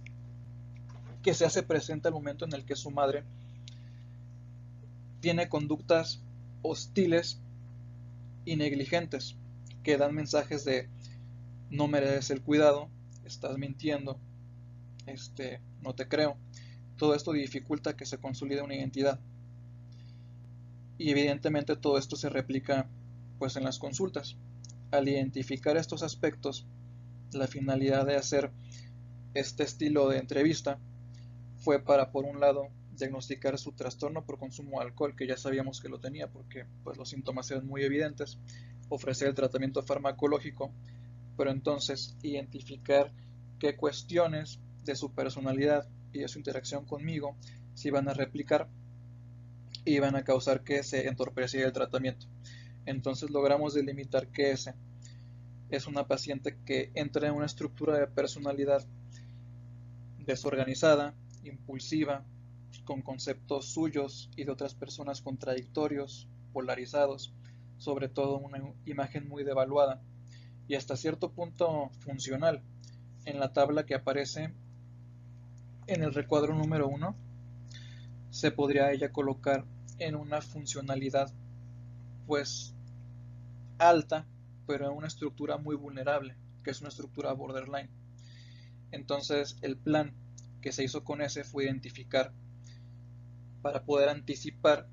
que se hace presente al momento en el que su madre tiene conductas hostiles y negligentes que dan mensajes de no mereces el cuidado, estás mintiendo, no te creo. Todo esto dificulta que se consolide una identidad. Y evidentemente todo esto se replica pues en las consultas. Al identificar estos aspectos, la finalidad de hacer este estilo de entrevista fue para, por un lado, diagnosticar su trastorno por consumo de alcohol, que ya sabíamos que lo tenía porque pues, los síntomas eran muy evidentes, ofrecer el tratamiento farmacológico, pero entonces identificar qué cuestiones de su personalidad y de su interacción conmigo se iban a replicar y iban a causar que se entorpeciera el tratamiento. Entonces logramos delimitar que ese es una paciente que entra en una estructura de personalidad desorganizada, impulsiva, con conceptos suyos y de otras personas contradictorios, polarizados, sobre todo una imagen muy devaluada y hasta cierto punto funcional. En la tabla que aparece en el recuadro número 1 se podría ella colocar en una funcionalidad pues alta, pero en una estructura muy vulnerable, que es una estructura borderline. Entonces el plan que se hizo con ese fue identificar, para poder anticipar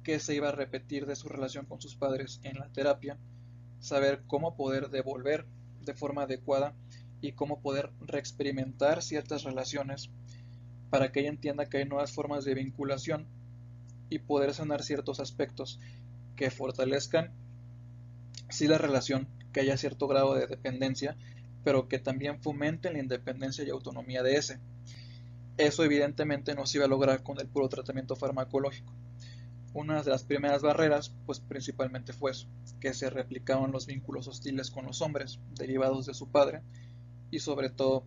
qué se iba a repetir de su relación con sus padres en la terapia, saber cómo poder devolver de forma adecuada y cómo poder reexperimentar ciertas relaciones para que ella entienda que hay nuevas formas de vinculación y poder sanar ciertos aspectos que fortalezcan sí la relación, que haya cierto grado de dependencia, pero que también fomenten la independencia y autonomía de ese. Eso evidentemente no se iba a lograr con el puro tratamiento farmacológico. Una de las primeras barreras, pues principalmente fue eso, que se replicaban los vínculos hostiles con los hombres, derivados de su padre, y sobre todo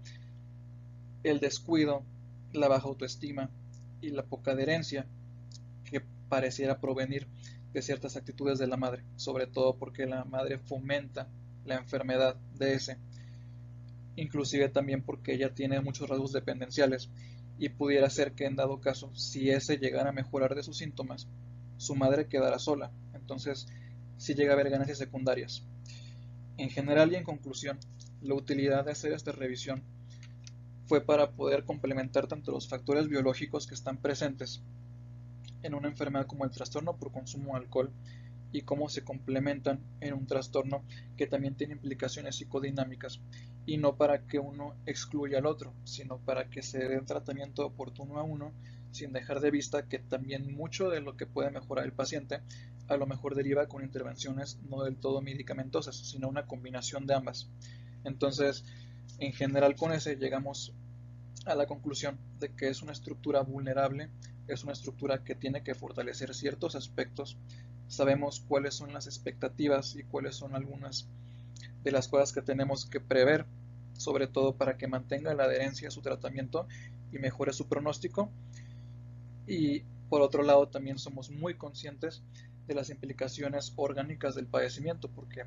el descuido, la baja autoestima y la poca adherencia que pareciera provenir de ciertas actitudes de la madre, sobre todo porque la madre fomenta la enfermedad de ese, inclusive también porque ella tiene muchos rasgos dependenciales y pudiera ser que en dado caso, si ese llegara a mejorar de sus síntomas, su madre quedará sola, entonces sí llega a haber ganancias secundarias. En general y en conclusión, la utilidad de hacer esta revisión fue para poder complementar tanto los factores biológicos que están presentes en una enfermedad como el trastorno por consumo de alcohol y cómo se complementan en un trastorno que también tiene implicaciones psicodinámicas, y no para que uno excluya al otro, sino para que se dé un tratamiento oportuno a uno, sin dejar de vista que también mucho de lo que puede mejorar el paciente a lo mejor deriva con intervenciones no del todo medicamentosas, sino una combinación de ambas. Entonces, en general con ese llegamos a la conclusión de que es una estructura vulnerable, es una estructura que tiene que fortalecer ciertos aspectos. Sabemos cuáles son las expectativas y cuáles son algunas de las cosas que tenemos que prever, sobre todo para que mantenga la adherencia a su tratamiento y mejore su pronóstico. Y por otro lado también somos muy conscientes de las implicaciones orgánicas del padecimiento, porque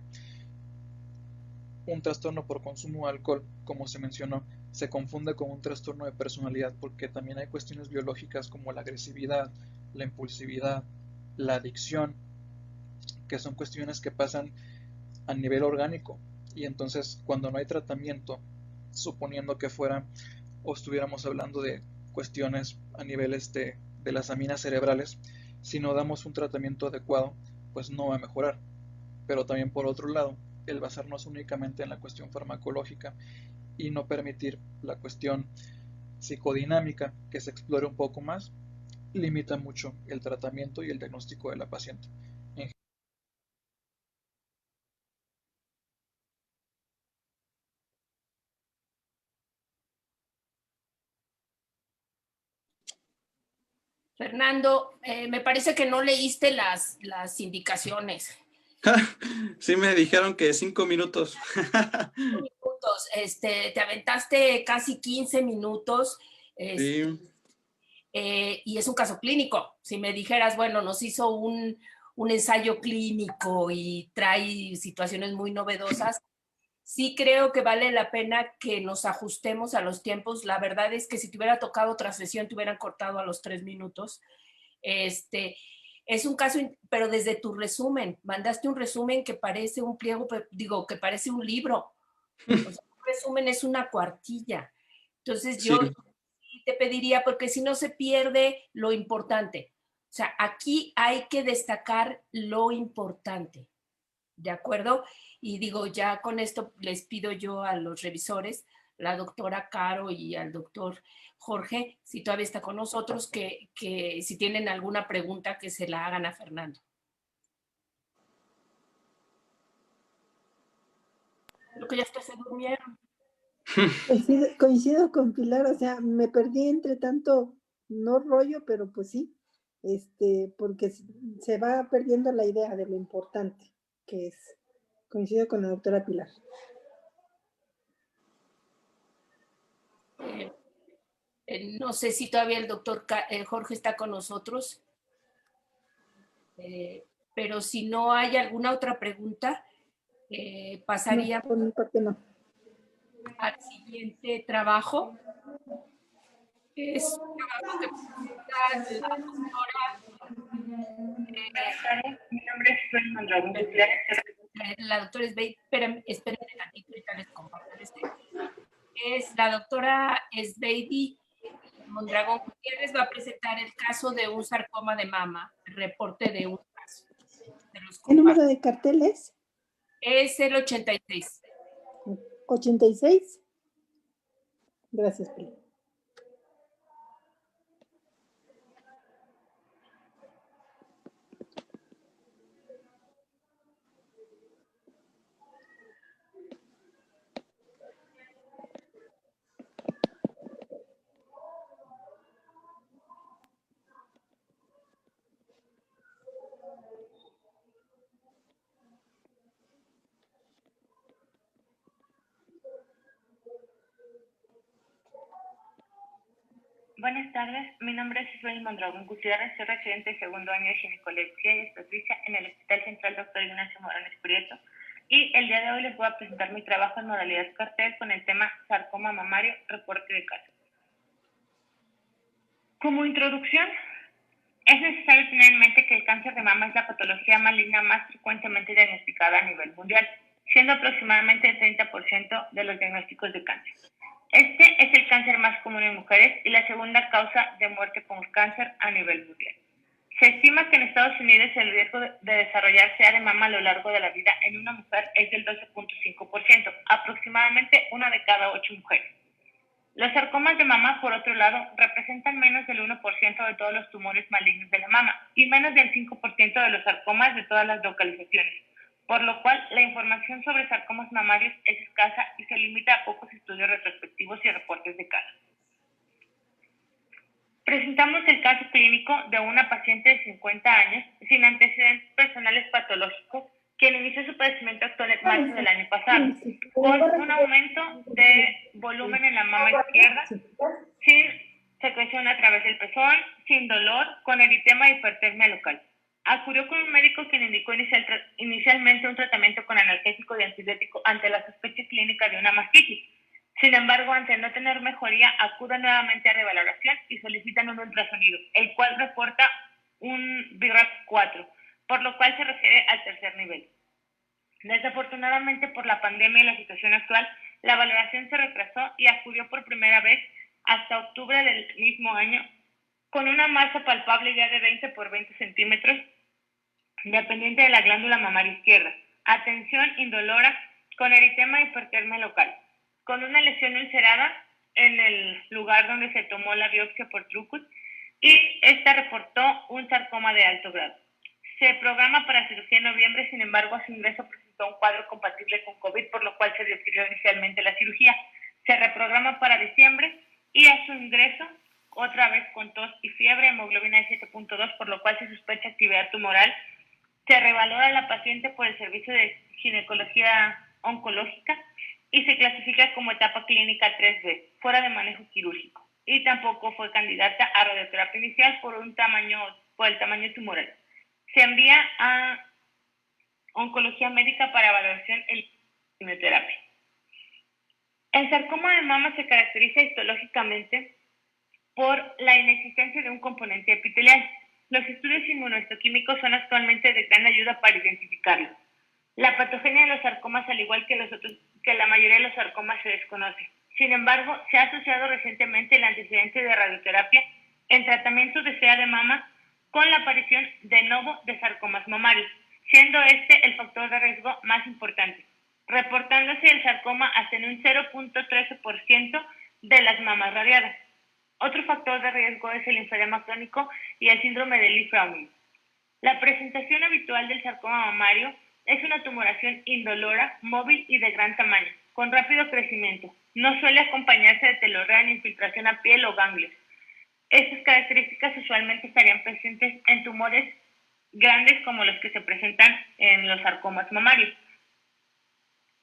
un trastorno por consumo de alcohol, como se mencionó, se confunde con un trastorno de personalidad porque también hay cuestiones biológicas como la agresividad, la impulsividad, la adicción, que son cuestiones que pasan a nivel orgánico, y entonces cuando no hay tratamiento, suponiendo que fuera o estuviéramos hablando de cuestiones a nivel de las aminas cerebrales, si no damos un tratamiento adecuado, pues no va a mejorar. Pero también por otro lado, el basarnos únicamente en la cuestión farmacológica y no permitir la cuestión psicodinámica que se explore un poco más, limita mucho el tratamiento y el diagnóstico de la paciente. Fernando, me parece que no leíste las indicaciones. Sí, me dijeron que 5 minutos. 5 minutos, te aventaste casi 15 minutos. Sí, Y es un caso clínico. Si me dijeras, bueno, nos hizo un ensayo clínico y trae situaciones muy novedosas, sí creo que vale la pena que nos ajustemos a los tiempos. La verdad es que si te hubiera tocado otra sesión, te hubieran cortado a los 3 minutos. Es un caso, pero desde tu resumen, mandaste un resumen que parece un pliego, digo, que parece un libro. O sea, un resumen es una cuartilla. Entonces sí. yo te pediría, porque si no se pierde lo importante. O sea, aquí hay que destacar lo importante, ¿de acuerdo? Y digo, ya con esto les pido yo a los revisores, la doctora Caro y al doctor Jorge, si todavía está con nosotros, que si tienen alguna pregunta que se la hagan a Fernando. Creo que ya hasta se durmieron. Coincido con Pilar, o sea, me perdí entre tanto, no rollo, pero pues sí, porque se va perdiendo la idea de lo importante que es. Coincido con la doctora Pilar. No sé si todavía el doctor Jorge está con nosotros, pero si no hay alguna otra pregunta, pasaría No, por mi parte no. al siguiente trabajo. Es un trabajo que presenta la doctora. Mi nombre es Isabel Mondragón Gutiérrez. La doctora espérenme tantito, ahorita les comparto Es la doctora Esbeidi Mondragón Gutiérrez, va a presentar el caso de un sarcoma de mama, el reporte de un caso. ¿Qué número de cartel es? Es el 86. 86. Gracias, Pilar. Buenas tardes, mi nombre es Isabel Mondragón Gutiérrez, soy residente de segundo año de ginecología y obstetricia en el Hospital Central Dr. Ignacio Morones Prieto, y el día de hoy les voy a presentar mi trabajo en modalidad cartel con el tema sarcoma mamario, reporte de caso. Como introducción, es necesario tener en mente que el cáncer de mama es la patología maligna más frecuentemente diagnosticada a nivel mundial, siendo aproximadamente el 30% de los diagnósticos de cáncer. Este es el cáncer más común en mujeres y la segunda causa de muerte por cáncer a nivel mundial. Se estima que en Estados Unidos el riesgo de desarrollar SEA de mama a lo largo de la vida en una mujer es del 12.5%, aproximadamente 1 de cada 8 mujeres. Los sarcomas de mama, por otro lado, representan menos del 1% de todos los tumores malignos de la mama y menos del 5% de los sarcomas de todas las localizaciones, por lo cual la información sobre sarcomas mamarios es escasa y se limita a pocos estudios retrospectivos y reportes de caso. Presentamos el caso clínico de una paciente de 50 años sin antecedentes personales patológicos, quien inició su padecimiento actual en marzo del año pasado, con un aumento de volumen en la mama izquierda, sin secreción a través del pezón, sin dolor, con eritema y hipertermia local. Acudió con un médico quien indicó inicialmente un tratamiento con analgésico y antibiótico ante la sospecha clínica de una mastitis. Sin embargo, ante no tener mejoría, acude nuevamente a revaloración y solicitan un ultrasonido, el cual reporta un BRAF 4, por lo cual se refiere al tercer nivel. Desafortunadamente, por la pandemia y la situación actual, la valoración se retrasó y acudió por primera vez hasta octubre del mismo año con una masa palpable ya de 20 por 20 centímetros, dependiente de la glándula mamaria izquierda, atención indolora, con eritema y hipertermia local, con una lesión ulcerada en el lugar donde se tomó la biopsia por Trucut y esta reportó un sarcoma de alto grado. Se programa para cirugía en noviembre, sin embargo, a su ingreso presentó un cuadro compatible con COVID, por lo cual se refirió inicialmente la cirugía. Se reprograma para diciembre y a su ingreso, otra vez con tos y fiebre, hemoglobina de 7.2, por lo cual se sospecha actividad tumoral. Se revalora a la paciente por el servicio de ginecología oncológica y se clasifica como etapa clínica 3B, fuera de manejo quirúrgico. Y tampoco fue candidata a radioterapia inicial por el tamaño tumoral. Se envía a oncología médica para evaluación y quimioterapia. El sarcoma de mama se caracteriza histológicamente por la inexistencia de un componente epitelial. Los estudios inmunohistoquímicos son actualmente de gran ayuda para identificarlo. La patogenia de los sarcomas, al igual que la mayoría de los sarcomas, se desconoce. Sin embargo, se ha asociado recientemente el antecedente de radioterapia en tratamiento de SEA de mama con la aparición de novo de sarcomas mamarios, siendo este el factor de riesgo más importante, reportándose el sarcoma hasta en un 0.13% de las mamas radiadas. Otro factor de riesgo es el linfedema crónico y el síndrome de Lee-Frauming. La presentación habitual del sarcoma mamario es una tumoración indolora, móvil y de gran tamaño, con rápido crecimiento. No suele acompañarse de telorrea ni infiltración a piel o ganglios. Estas características usualmente estarían presentes en tumores grandes como los que se presentan en los sarcomas mamarios.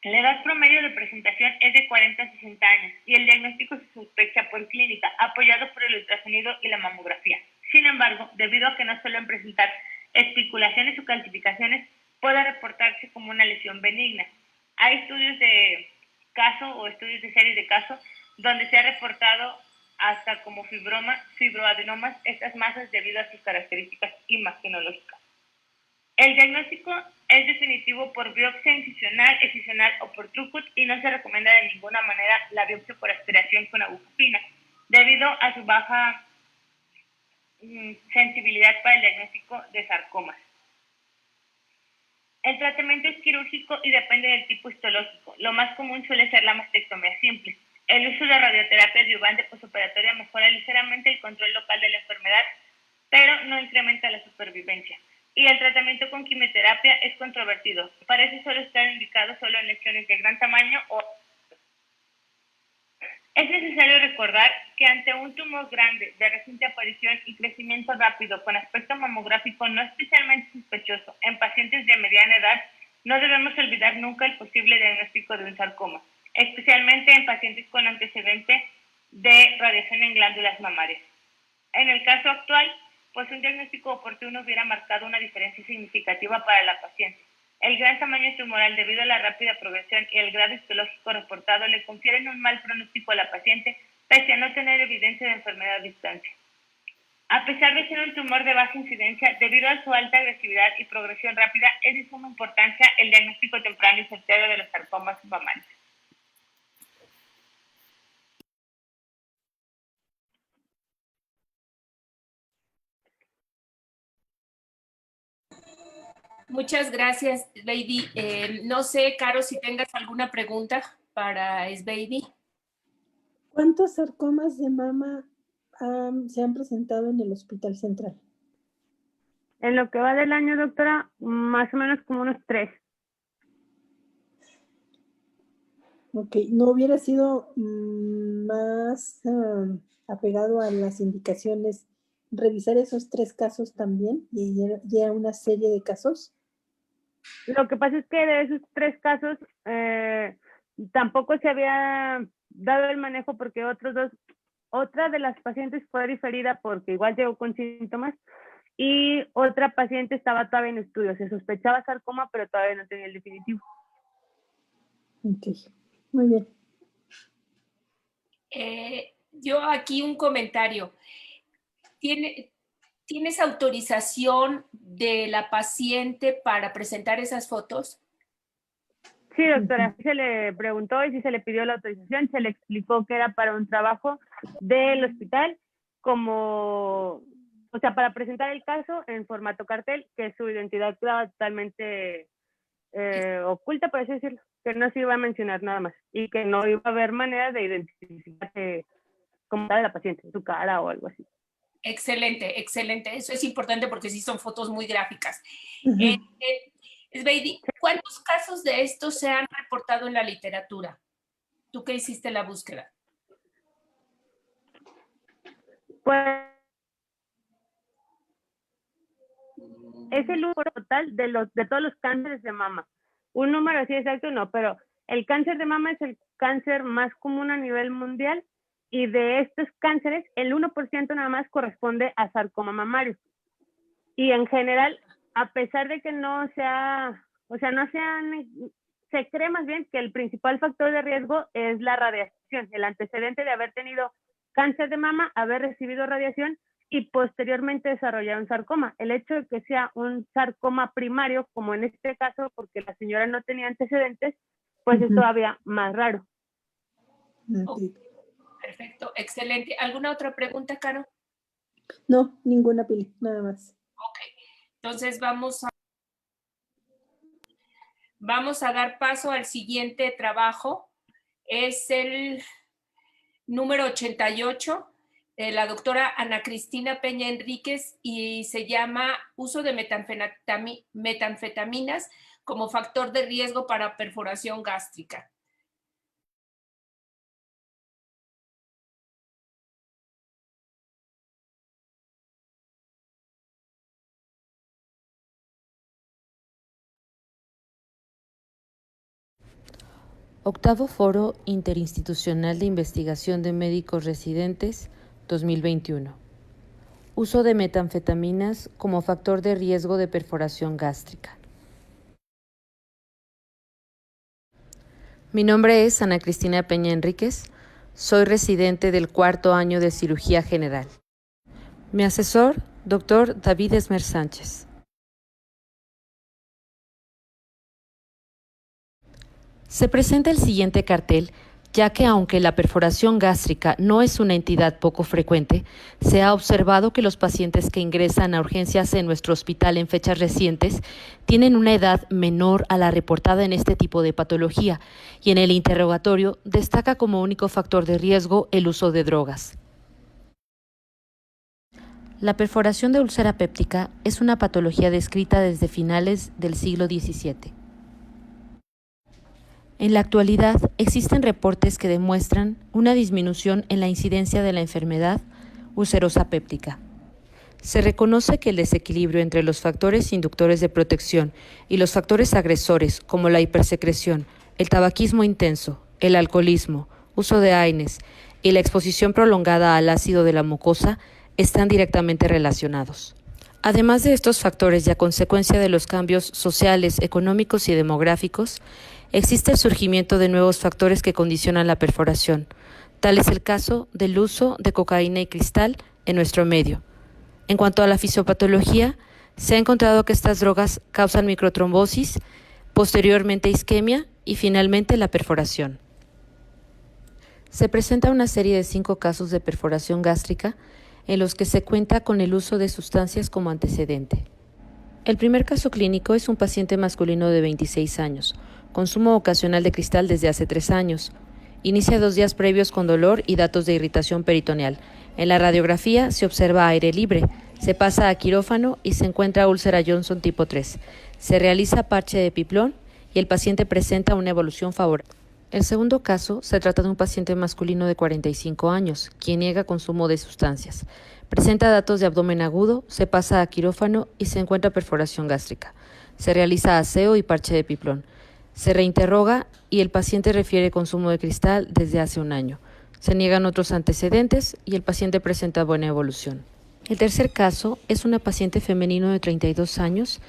La edad promedio de presentación es de 40 a 60 años y el diagnóstico se sospecha por clínica, apoyado por el ultrasonido y la mamografía. Sin embargo, debido a que no suelen presentar especulaciones o calcificaciones, puede reportarse como una lesión benigna. Hay estudios de caso o estudios de series de caso donde se ha reportado hasta como fibroadenomas estas masas debido a sus características imagenológicas. El diagnóstico es definitivo por biopsia incisional, excisional o por Trucut y no se recomienda de ninguna manera la biopsia por aspiración con aguja fina, debido a su baja sensibilidad para el diagnóstico de sarcomas. El tratamiento es quirúrgico y depende del tipo histológico. Lo más común suele ser la mastectomía simple. El uso de radioterapia adyuvante postoperatoria mejora ligeramente el control local de la enfermedad, pero no incrementa la supervivencia. Y el tratamiento con quimioterapia es controvertido. Parece solo estar indicado solo en lesiones de gran tamaño o... Es necesario recordar que ante un tumor grande de reciente aparición y crecimiento rápido con aspecto mamográfico no especialmente sospechoso en pacientes de mediana edad, no debemos olvidar nunca el posible diagnóstico de un sarcoma, especialmente en pacientes con antecedente de radiación en glándulas mamarias. En el caso actual, pues un diagnóstico oportuno hubiera marcado una diferencia significativa para la paciente. El gran tamaño tumoral debido a la rápida progresión y el grado histológico reportado le confieren un mal pronóstico a la paciente, pese a no tener evidencia de enfermedad a distancia. A pesar de ser un tumor de baja incidencia, debido a su alta agresividad y progresión rápida, es de suma importancia el diagnóstico temprano y certero de los sarcomas mamarios. Muchas gracias, Baby. No sé, Caro, si tengas alguna pregunta para Baby. ¿Cuántos sarcomas de mama se han presentado en el Hospital Central? En lo que va del año, doctora, más o menos como unos 3. Ok, ¿no hubiera sido más apegado a las indicaciones revisar esos 3 casos también y ya una serie de casos? Lo que pasa es que de esos 3 casos tampoco se había dado el manejo porque otra de las pacientes fue referida porque igual llegó con síntomas y otra paciente estaba todavía en estudio. Se sospechaba sarcoma, pero todavía no tenía el definitivo. Ok, muy bien. Yo aquí un comentario. ¿Tienes autorización de la paciente para presentar esas fotos? Sí, doctora, se le preguntó y sí se le pidió la autorización, se le explicó que era para un trabajo del hospital, para presentar el caso en formato cartel, que su identidad estaba totalmente oculta, por así decirlo, que no se iba a mencionar nada más y que no iba a haber manera de identificar como tal la paciente, su cara o algo así. Excelente, excelente. Eso es importante porque sí son fotos muy gráficas. Ujú. Sveidi, ¿cuántos casos de estos se han reportado en la literatura? ¿Tú qué hiciste la búsqueda? Pues es el número total de todos los cánceres de mama. Un número así exacto no, pero el cáncer de mama es el cáncer más común a nivel mundial y de estos cánceres el 1% nada más corresponde a sarcoma mamario. Y en general, a pesar de que no sea, o sea, no sean, se cree más bien que el principal factor de riesgo es la radiación, el antecedente de haber tenido cáncer de mama, haber recibido radiación y posteriormente desarrollar un sarcoma. El hecho de que sea un sarcoma primario, como en este caso, porque la señora no tenía antecedentes, pues es todavía más raro. Ok. Perfecto, excelente. ¿Alguna otra pregunta, Caro? No, ninguna, Pili, nada más. Ok, entonces vamos a dar paso al siguiente trabajo. Es el número 88, de la doctora Ana Cristina Peña Enríquez, y se llama Uso de metanfetaminas como factor de riesgo para perforación gástrica. Octavo Foro Interinstitucional de Investigación de Médicos Residentes 2021. Uso de metanfetaminas como factor de riesgo de perforación gástrica. Mi nombre es Ana Cristina Peña Enríquez. Soy residente del 4º año de Cirugía General. Mi asesor, Dr. David Esmer Sánchez. Se presenta el siguiente cartel, ya que aunque la perforación gástrica no es una entidad poco frecuente, se ha observado que los pacientes que ingresan a urgencias en nuestro hospital en fechas recientes tienen una edad menor a la reportada en este tipo de patología y en el interrogatorio destaca como único factor de riesgo el uso de drogas. La perforación de úlcera péptica es una patología descrita desde finales del siglo XVII. En la actualidad, existen reportes que demuestran una disminución en la incidencia de la enfermedad ulcerosa péptica. Se reconoce que el desequilibrio entre los factores inductores de protección y los factores agresores, como la hipersecreción, el tabaquismo intenso, el alcoholismo, uso de AINES y la exposición prolongada al ácido de la mucosa, están directamente relacionados. Además de estos factores y a consecuencia de los cambios sociales, económicos y demográficos, existe el surgimiento de nuevos factores que condicionan la perforación. Tal es el caso del uso de cocaína y cristal en nuestro medio. En cuanto a la fisiopatología, se ha encontrado que estas drogas causan microtrombosis, posteriormente isquemia y finalmente la perforación. Se presenta una serie de 5 casos de perforación gástrica en los que se cuenta con el uso de sustancias como antecedente. El primer caso clínico es un paciente masculino de 26 años, consumo ocasional de cristal desde hace 3 años. Inicia 2 días previos con dolor y datos de irritación peritoneal. En la radiografía se observa aire libre, se pasa a quirófano y se encuentra úlcera Johnson tipo 3. Se realiza parche de Piplón y el paciente presenta una evolución favorable. El segundo caso se trata de un paciente masculino de 45 años, quien niega consumo de sustancias. Presenta datos de abdomen agudo, se pasa a quirófano y se encuentra perforación gástrica. Se realiza aseo y parche de Piplón. Se reinterroga y el paciente refiere consumo de cristal desde hace 1 año. Se niegan otros antecedentes y el paciente presenta buena evolución. El tercer caso es una paciente femenino de 32 años,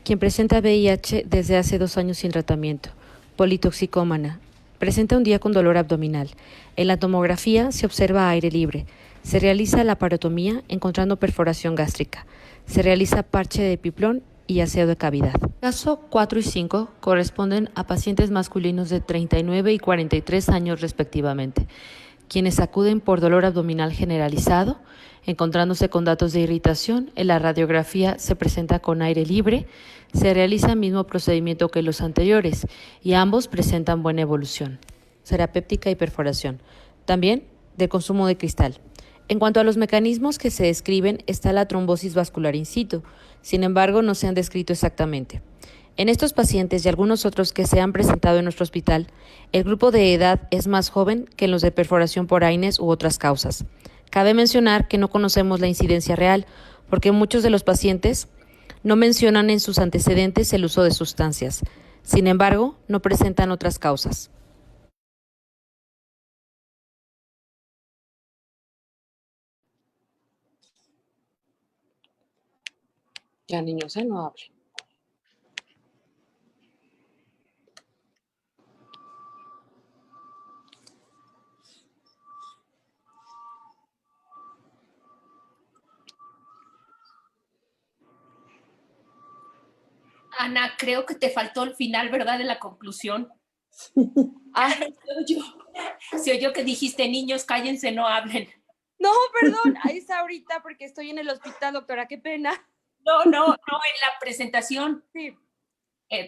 quien presenta VIH desde hace 2 años sin tratamiento, politoxicómana. Presenta un día con dolor abdominal. En la tomografía se observa aire libre. Se realiza laparotomía encontrando perforación gástrica. Se realiza parche de Piplón y aseo de cavidad. Caso 4 y 5 corresponden a pacientes masculinos de 39 y 43 años respectivamente, quienes acuden por dolor abdominal generalizado, encontrándose con datos de irritación. En la radiografía se presenta con aire libre, se realiza el mismo procedimiento que los anteriores y ambos presentan buena evolución. Úlcera péptica y perforación. También de consumo de cristal. En cuanto a los mecanismos que se describen, está la trombosis vascular in situ, sin embargo no se han descrito exactamente. En estos pacientes y algunos otros que se han presentado en nuestro hospital, el grupo de edad es más joven que en los de perforación por AINES u otras causas. Cabe mencionar que no conocemos la incidencia real, porque muchos de los pacientes no mencionan en sus antecedentes el uso de sustancias. Sin embargo, no presentan otras causas. Ya, niños, no hablen. Ana, creo que te faltó el final, ¿verdad? De la conclusión. Se oyó que dijiste, niños, cállense, no hablen. No, perdón, es ahorita porque estoy en el hospital, doctora, qué pena. No, en la presentación. Sí.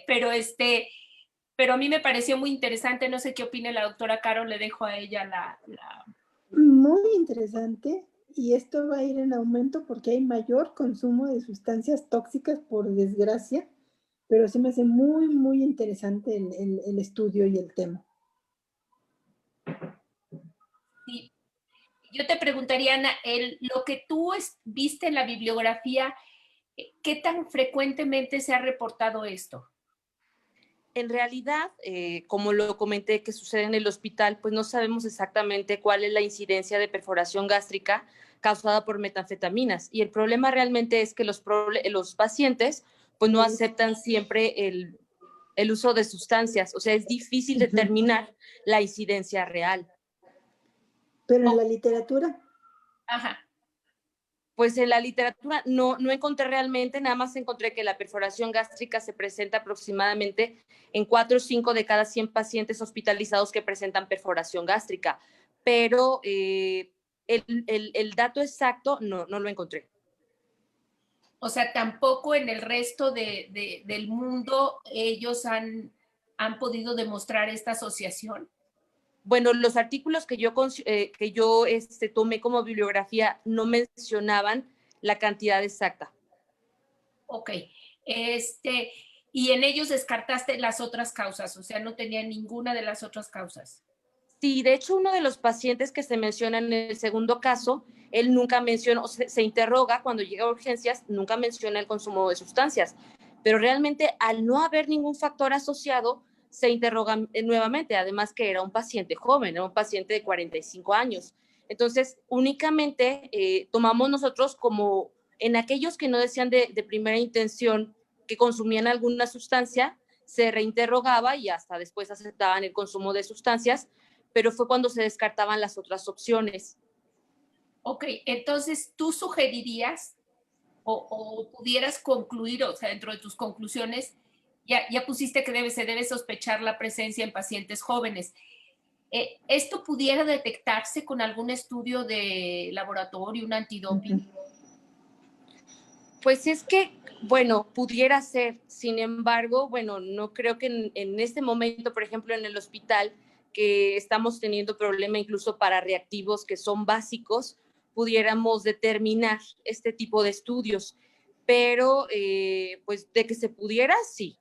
Pero a mí me pareció muy interesante, no sé qué opine la doctora Caro, le dejo a ella Muy interesante, y esto va a ir en aumento porque hay mayor consumo de sustancias tóxicas, por desgracia, pero se me hace muy, muy interesante el estudio y el tema. Sí. Yo te preguntaría, Ana, lo que tú viste en la bibliografía, ¿qué tan frecuentemente se ha reportado esto? En realidad, como lo comenté que sucede en el hospital, pues no sabemos exactamente cuál es la incidencia de perforación gástrica causada por metanfetaminas. Y el problema realmente es que los pacientes pues no aceptan siempre el uso de sustancias. O sea, es difícil determinar la incidencia real. Pero en la literatura. Ajá. Pues en la literatura no encontré realmente, nada más encontré que la perforación gástrica se presenta aproximadamente en 4 o 5 de cada 100 pacientes hospitalizados que presentan perforación gástrica, pero el dato exacto no lo encontré. O sea, tampoco en el resto del mundo ellos han podido demostrar esta asociación. Bueno, los artículos que yo tomé como bibliografía no mencionaban la cantidad exacta. Ok. Y en ellos descartaste las otras causas, o sea, no tenía ninguna de las otras causas. Sí, de hecho, uno de los pacientes que se menciona en el segundo caso, él nunca menciona, se interroga cuando llega a urgencias, nunca menciona el consumo de sustancias, pero realmente al no haber ningún factor asociado, se interroga nuevamente, además que era un paciente joven, era un paciente de 45 años. Entonces, únicamente tomamos nosotros como en aquellos que no decían de primera intención que consumían alguna sustancia, se reinterrogaba y hasta después aceptaban el consumo de sustancias, pero fue cuando se descartaban las otras opciones. Ok, entonces tú sugerirías o pudieras concluir, o sea, dentro de tus conclusiones, ya pusiste que se debe sospechar la presencia en pacientes jóvenes. ¿Esto pudiera detectarse con algún estudio de laboratorio, un antidoping? Pues es que, bueno, pudiera ser, sin embargo, bueno, no creo que en este momento, por ejemplo, en el hospital, que estamos teniendo problema incluso para reactivos que son básicos, pudiéramos determinar este tipo de estudios, pero pues de que se pudiera, sí.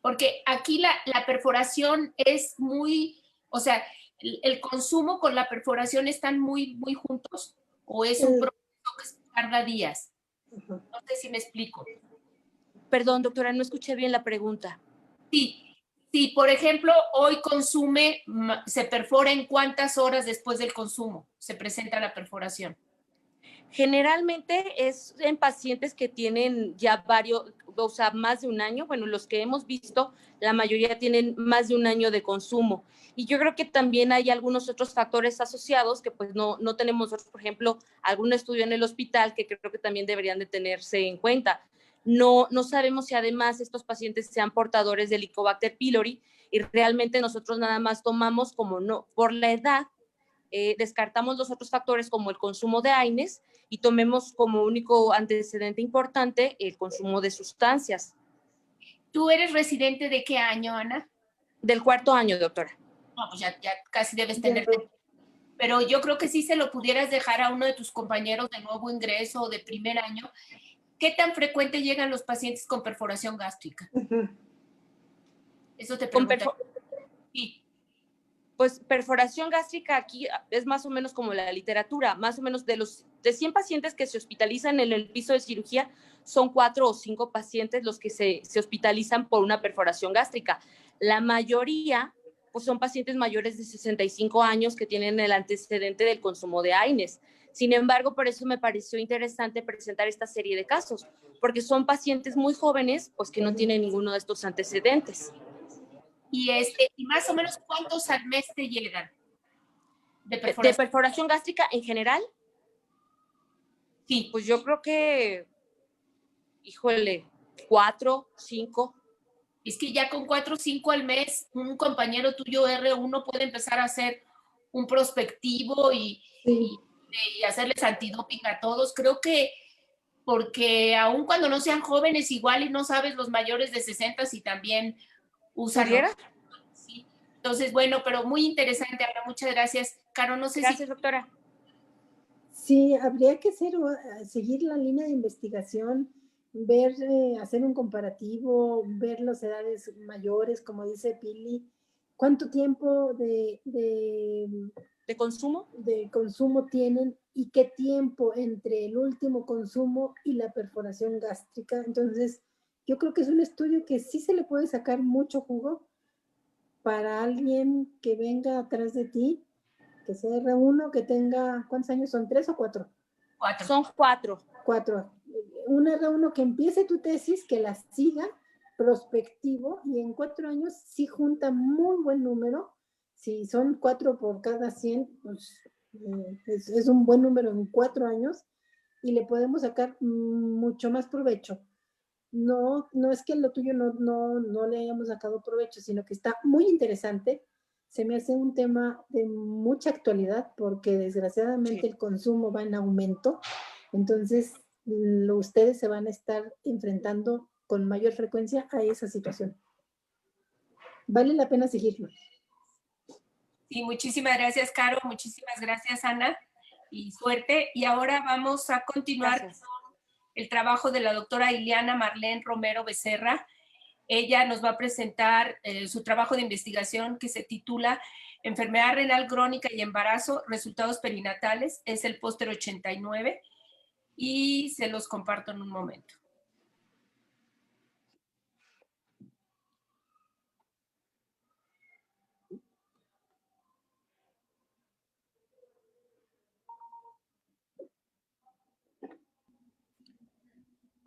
Porque aquí la perforación es muy, o sea, el consumo con la perforación están muy, muy juntos, o es un proceso que se tarda días. No sé si me explico. Perdón, doctora, no escuché bien la pregunta. Sí, por ejemplo, hoy consume, ¿se perfora en cuántas horas después del consumo se presenta la perforación? Generalmente es en pacientes que tienen ya más de un año. Bueno, los que hemos visto, la mayoría tienen más de un año de consumo. Y yo creo que también hay algunos otros factores asociados que pues no tenemos nosotros, por ejemplo, algún estudio en el hospital que creo que también deberían de tenerse en cuenta. No sabemos si además estos pacientes sean portadores del Helicobacter pylori y realmente nosotros nada más tomamos por la edad, descartamos los otros factores como el consumo de AINES y tomemos como único antecedente importante el consumo de sustancias. ¿Tú eres residente de qué año, Ana? Del 4º año, doctora. No, pues ya casi debes tener pero yo creo que sí se lo pudieras dejar a uno de tus compañeros de nuevo ingreso o de primer año. ¿Qué tan frecuente llegan los pacientes con perforación gástrica? Eso te pregunto. Sí. Pues perforación gástrica aquí es más o menos como la literatura, más o menos de 100 pacientes que se hospitalizan en el piso de cirugía, son 4 o 5 pacientes los que se hospitalizan por una perforación gástrica. La mayoría pues son pacientes mayores de 65 años que tienen el antecedente del consumo de AINES. Sin embargo, por eso me pareció interesante presentar esta serie de casos, porque son pacientes muy jóvenes pues que no tienen ninguno de estos antecedentes. Y más o menos ¿cuántos al mes te llegan? ¿De perforación gástrica en general? Sí, pues yo creo que, híjole, 4, 5. Es que ya con 4 o 5 al mes, un compañero tuyo R1 puede empezar a hacer un prospectivo y hacerles antidoping a todos. Creo que porque aun cuando no sean jóvenes, igual y no sabes los mayores de 60 si también usan. Sí. Entonces, bueno, pero muy interesante, Ana, muchas gracias. Caro, no sé Gracias, doctora. Sí, habría que seguir la línea de investigación, ver, hacer un comparativo, ver las edades mayores, como dice Pili, cuánto tiempo de consumo tienen y qué tiempo entre el último consumo y la perforación gástrica. Entonces, yo creo que es un estudio que sí se le puede sacar mucho jugo para alguien que venga atrás de ti, que sea R1, que tenga, ¿cuántos años son? ¿3 o 4? 4. Son 4. 4. Un R1 que empiece tu tesis, que la siga, prospectivo, y en 4 años sí junta muy buen número. Si son 4 por cada 100, pues es un buen número en 4 años, y le podemos sacar mucho más provecho. No es que lo tuyo no le hayamos sacado provecho, sino que está muy interesante. Se me hace un tema de mucha actualidad porque desgraciadamente el consumo va en aumento. Entonces, ustedes se van a estar enfrentando con mayor frecuencia a esa situación. Vale la pena seguirlo. Sí, muchísimas gracias, Caro. Muchísimas gracias, Ana. Y suerte. Y ahora vamos a continuar con el trabajo de la doctora Ileana Marlene Romero Becerra. Ella nos va a presentar su trabajo de investigación que se titula Enfermedad renal crónica y embarazo, resultados perinatales. Es el póster 89 y se los comparto en un momento.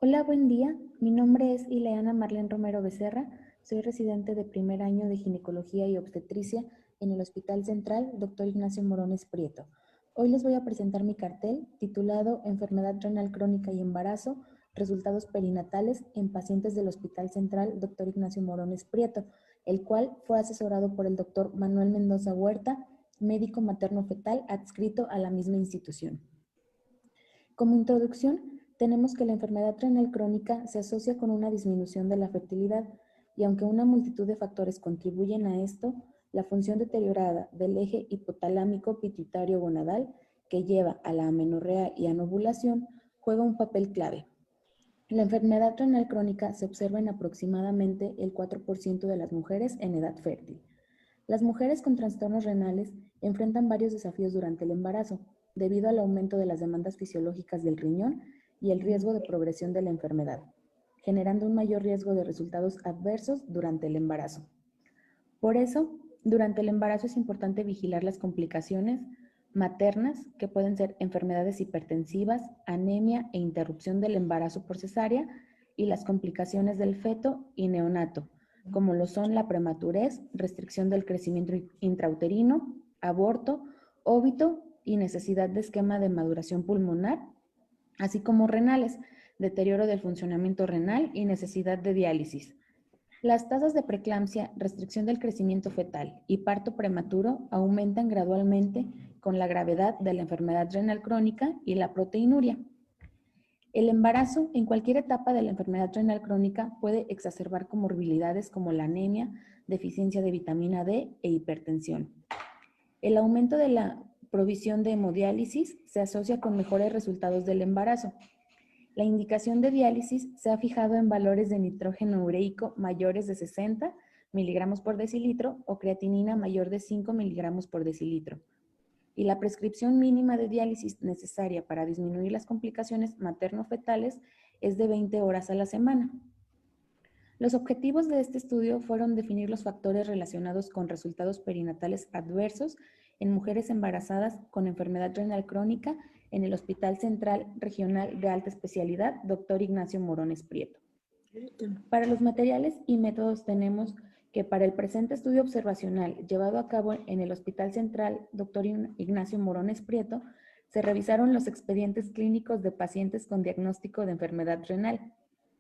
Hola, buen día. Mi nombre es Ileana Marlene Romero Becerra. Soy residente de primer año de Ginecología y Obstetricia en el Hospital Central Dr. Ignacio Morones Prieto. Hoy les voy a presentar mi cartel titulado Enfermedad renal crónica y embarazo, resultados perinatales en pacientes del Hospital Central Dr. Ignacio Morones Prieto, el cual fue asesorado por el Dr. Manuel Mendoza Huerta, médico materno-fetal adscrito a la misma institución. Como introducción, tenemos que la enfermedad renal crónica se asocia con una disminución de la fertilidad y aunque una multitud de factores contribuyen a esto, la función deteriorada del eje hipotalámico pituitario gonadal que lleva a la amenorrea y anovulación juega un papel clave. La enfermedad renal crónica se observa en aproximadamente el 4% de las mujeres en edad fértil. Las mujeres con trastornos renales enfrentan varios desafíos durante el embarazo, debido al aumento de las demandas fisiológicas del riñón y el riesgo de progresión de la enfermedad, generando un mayor riesgo de resultados adversos durante el embarazo. Por eso, durante el embarazo es importante vigilar las complicaciones maternas, que pueden ser enfermedades hipertensivas, anemia e interrupción del embarazo por cesárea, y las complicaciones del feto y neonato, como lo son la prematurez, restricción del crecimiento intrauterino, aborto, óbito y necesidad de esquema de maduración pulmonar, así como renales, deterioro del funcionamiento renal y necesidad de diálisis. Las tasas de preeclampsia, restricción del crecimiento fetal y parto prematuro aumentan gradualmente con la gravedad de la enfermedad renal crónica y la proteinuria. El embarazo en cualquier etapa de la enfermedad renal crónica puede exacerbar comorbilidades como la anemia, deficiencia de vitamina D e hipertensión. El aumento de la provisión de hemodiálisis se asocia con mejores resultados del embarazo. La indicación de diálisis se ha fijado en valores de nitrógeno ureico mayores de 60 miligramos por decilitro o creatinina mayor de 5 miligramos por decilitro. Y la prescripción mínima de diálisis necesaria para disminuir las complicaciones materno-fetales es de 20 horas a la semana. Los objetivos de este estudio fueron definir los factores relacionados con resultados perinatales adversos en mujeres embarazadas con enfermedad renal crónica en el Hospital Central Regional de Alta Especialidad Dr. Ignacio Morones Prieto. Para los materiales y métodos tenemos que para el presente estudio observacional llevado a cabo en el Hospital Central Dr. Ignacio Morones Prieto, se revisaron los expedientes clínicos de pacientes con diagnóstico de enfermedad renal.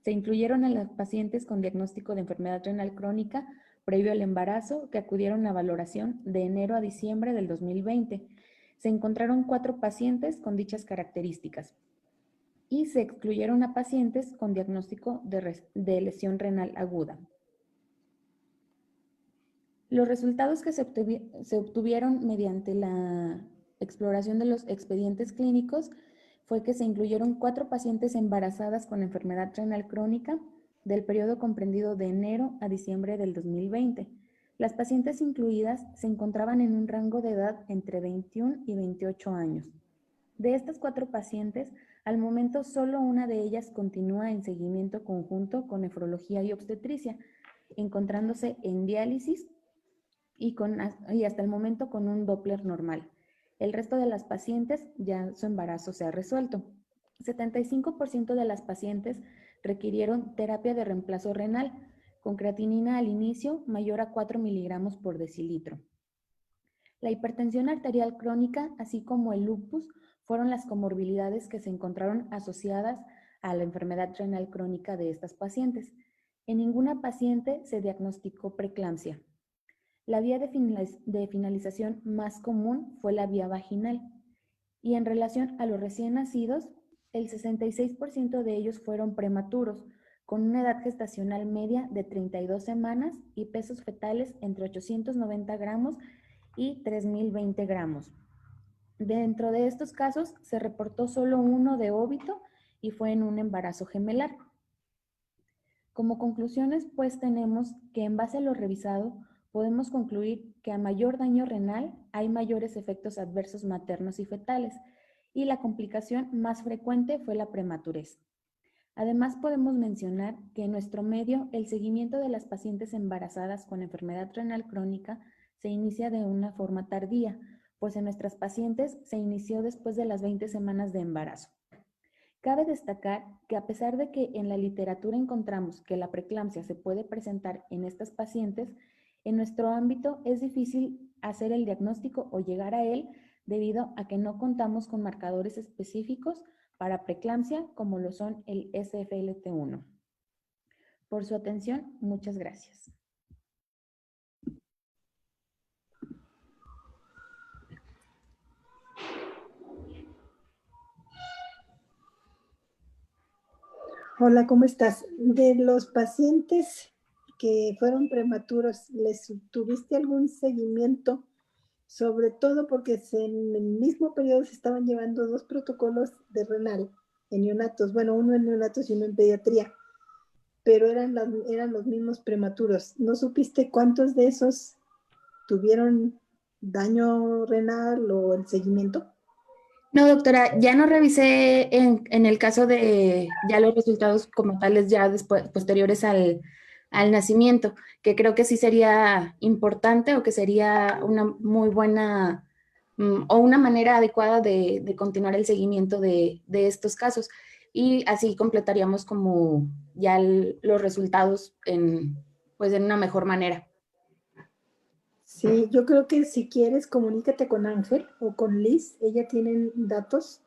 Se incluyeron a las pacientes con diagnóstico de enfermedad renal crónica previo al embarazo que acudieron a valoración de enero a diciembre del 2020. Se encontraron 4 pacientes con dichas características y se excluyeron a pacientes con diagnóstico de lesión renal aguda. Los resultados que se obtuvieron mediante la exploración de los expedientes clínicos fue que se incluyeron 4 pacientes embarazadas con enfermedad renal crónica del periodo comprendido de enero a diciembre del 2020. Las pacientes incluidas se encontraban en un rango de edad entre 21 y 28 años. De estas 4 pacientes, al momento solo una de ellas continúa en seguimiento conjunto con nefrología y obstetricia, encontrándose en diálisis y hasta el momento con un Doppler normal. El resto de las pacientes ya su embarazo se ha resuelto. 75% de las pacientes requirieron terapia de reemplazo renal con creatinina al inicio mayor a 4 miligramos por decilitro. La hipertensión arterial crónica, así como el lupus, fueron las comorbilidades que se encontraron asociadas a la enfermedad renal crónica de estas pacientes. En ninguna paciente se diagnosticó preeclampsia. La vía de finalización más común fue la vía vaginal. Y en relación a los recién nacidos, el 66% de ellos fueron prematuros, con una edad gestacional media de 32 semanas y pesos fetales entre 890 gramos y 3020 gramos. Dentro de estos casos se reportó solo uno de óbito y fue en un embarazo gemelar. Como conclusiones, pues tenemos que en base a lo revisado, podemos concluir que a mayor daño renal hay mayores efectos adversos maternos y fetales y la complicación más frecuente fue la prematurez. Además, podemos mencionar que en nuestro medio el seguimiento de las pacientes embarazadas con enfermedad renal crónica se inicia de una forma tardía, pues en nuestras pacientes se inició después de las 20 semanas de embarazo. Cabe destacar que a pesar de que en la literatura encontramos que la preeclampsia se puede presentar en estas pacientes, en nuestro ámbito es difícil hacer el diagnóstico o llegar a él debido a que no contamos con marcadores específicos para preeclampsia como lo son el SFLT1. Por su atención, muchas gracias. Hola, ¿cómo estás? De los pacientes que fueron prematuros, ¿les tuviste algún seguimiento? Sobre todo porque en el mismo periodo se estaban llevando 2 protocolos de renal en neonatos, bueno, uno en neonatos y uno en pediatría, pero eran los mismos prematuros. ¿No supiste cuántos de esos tuvieron daño renal o el seguimiento? No, doctora, ya no revisé en el caso de ya los resultados como tales ya después, posteriores al nacimiento, que creo que sí sería importante o que sería una muy buena o una manera adecuada de continuar el seguimiento de estos casos. Y así completaríamos como ya los resultados pues en una mejor manera. Sí, yo creo que si quieres, comunícate con Ángel o con Liz. Ella tienen datos,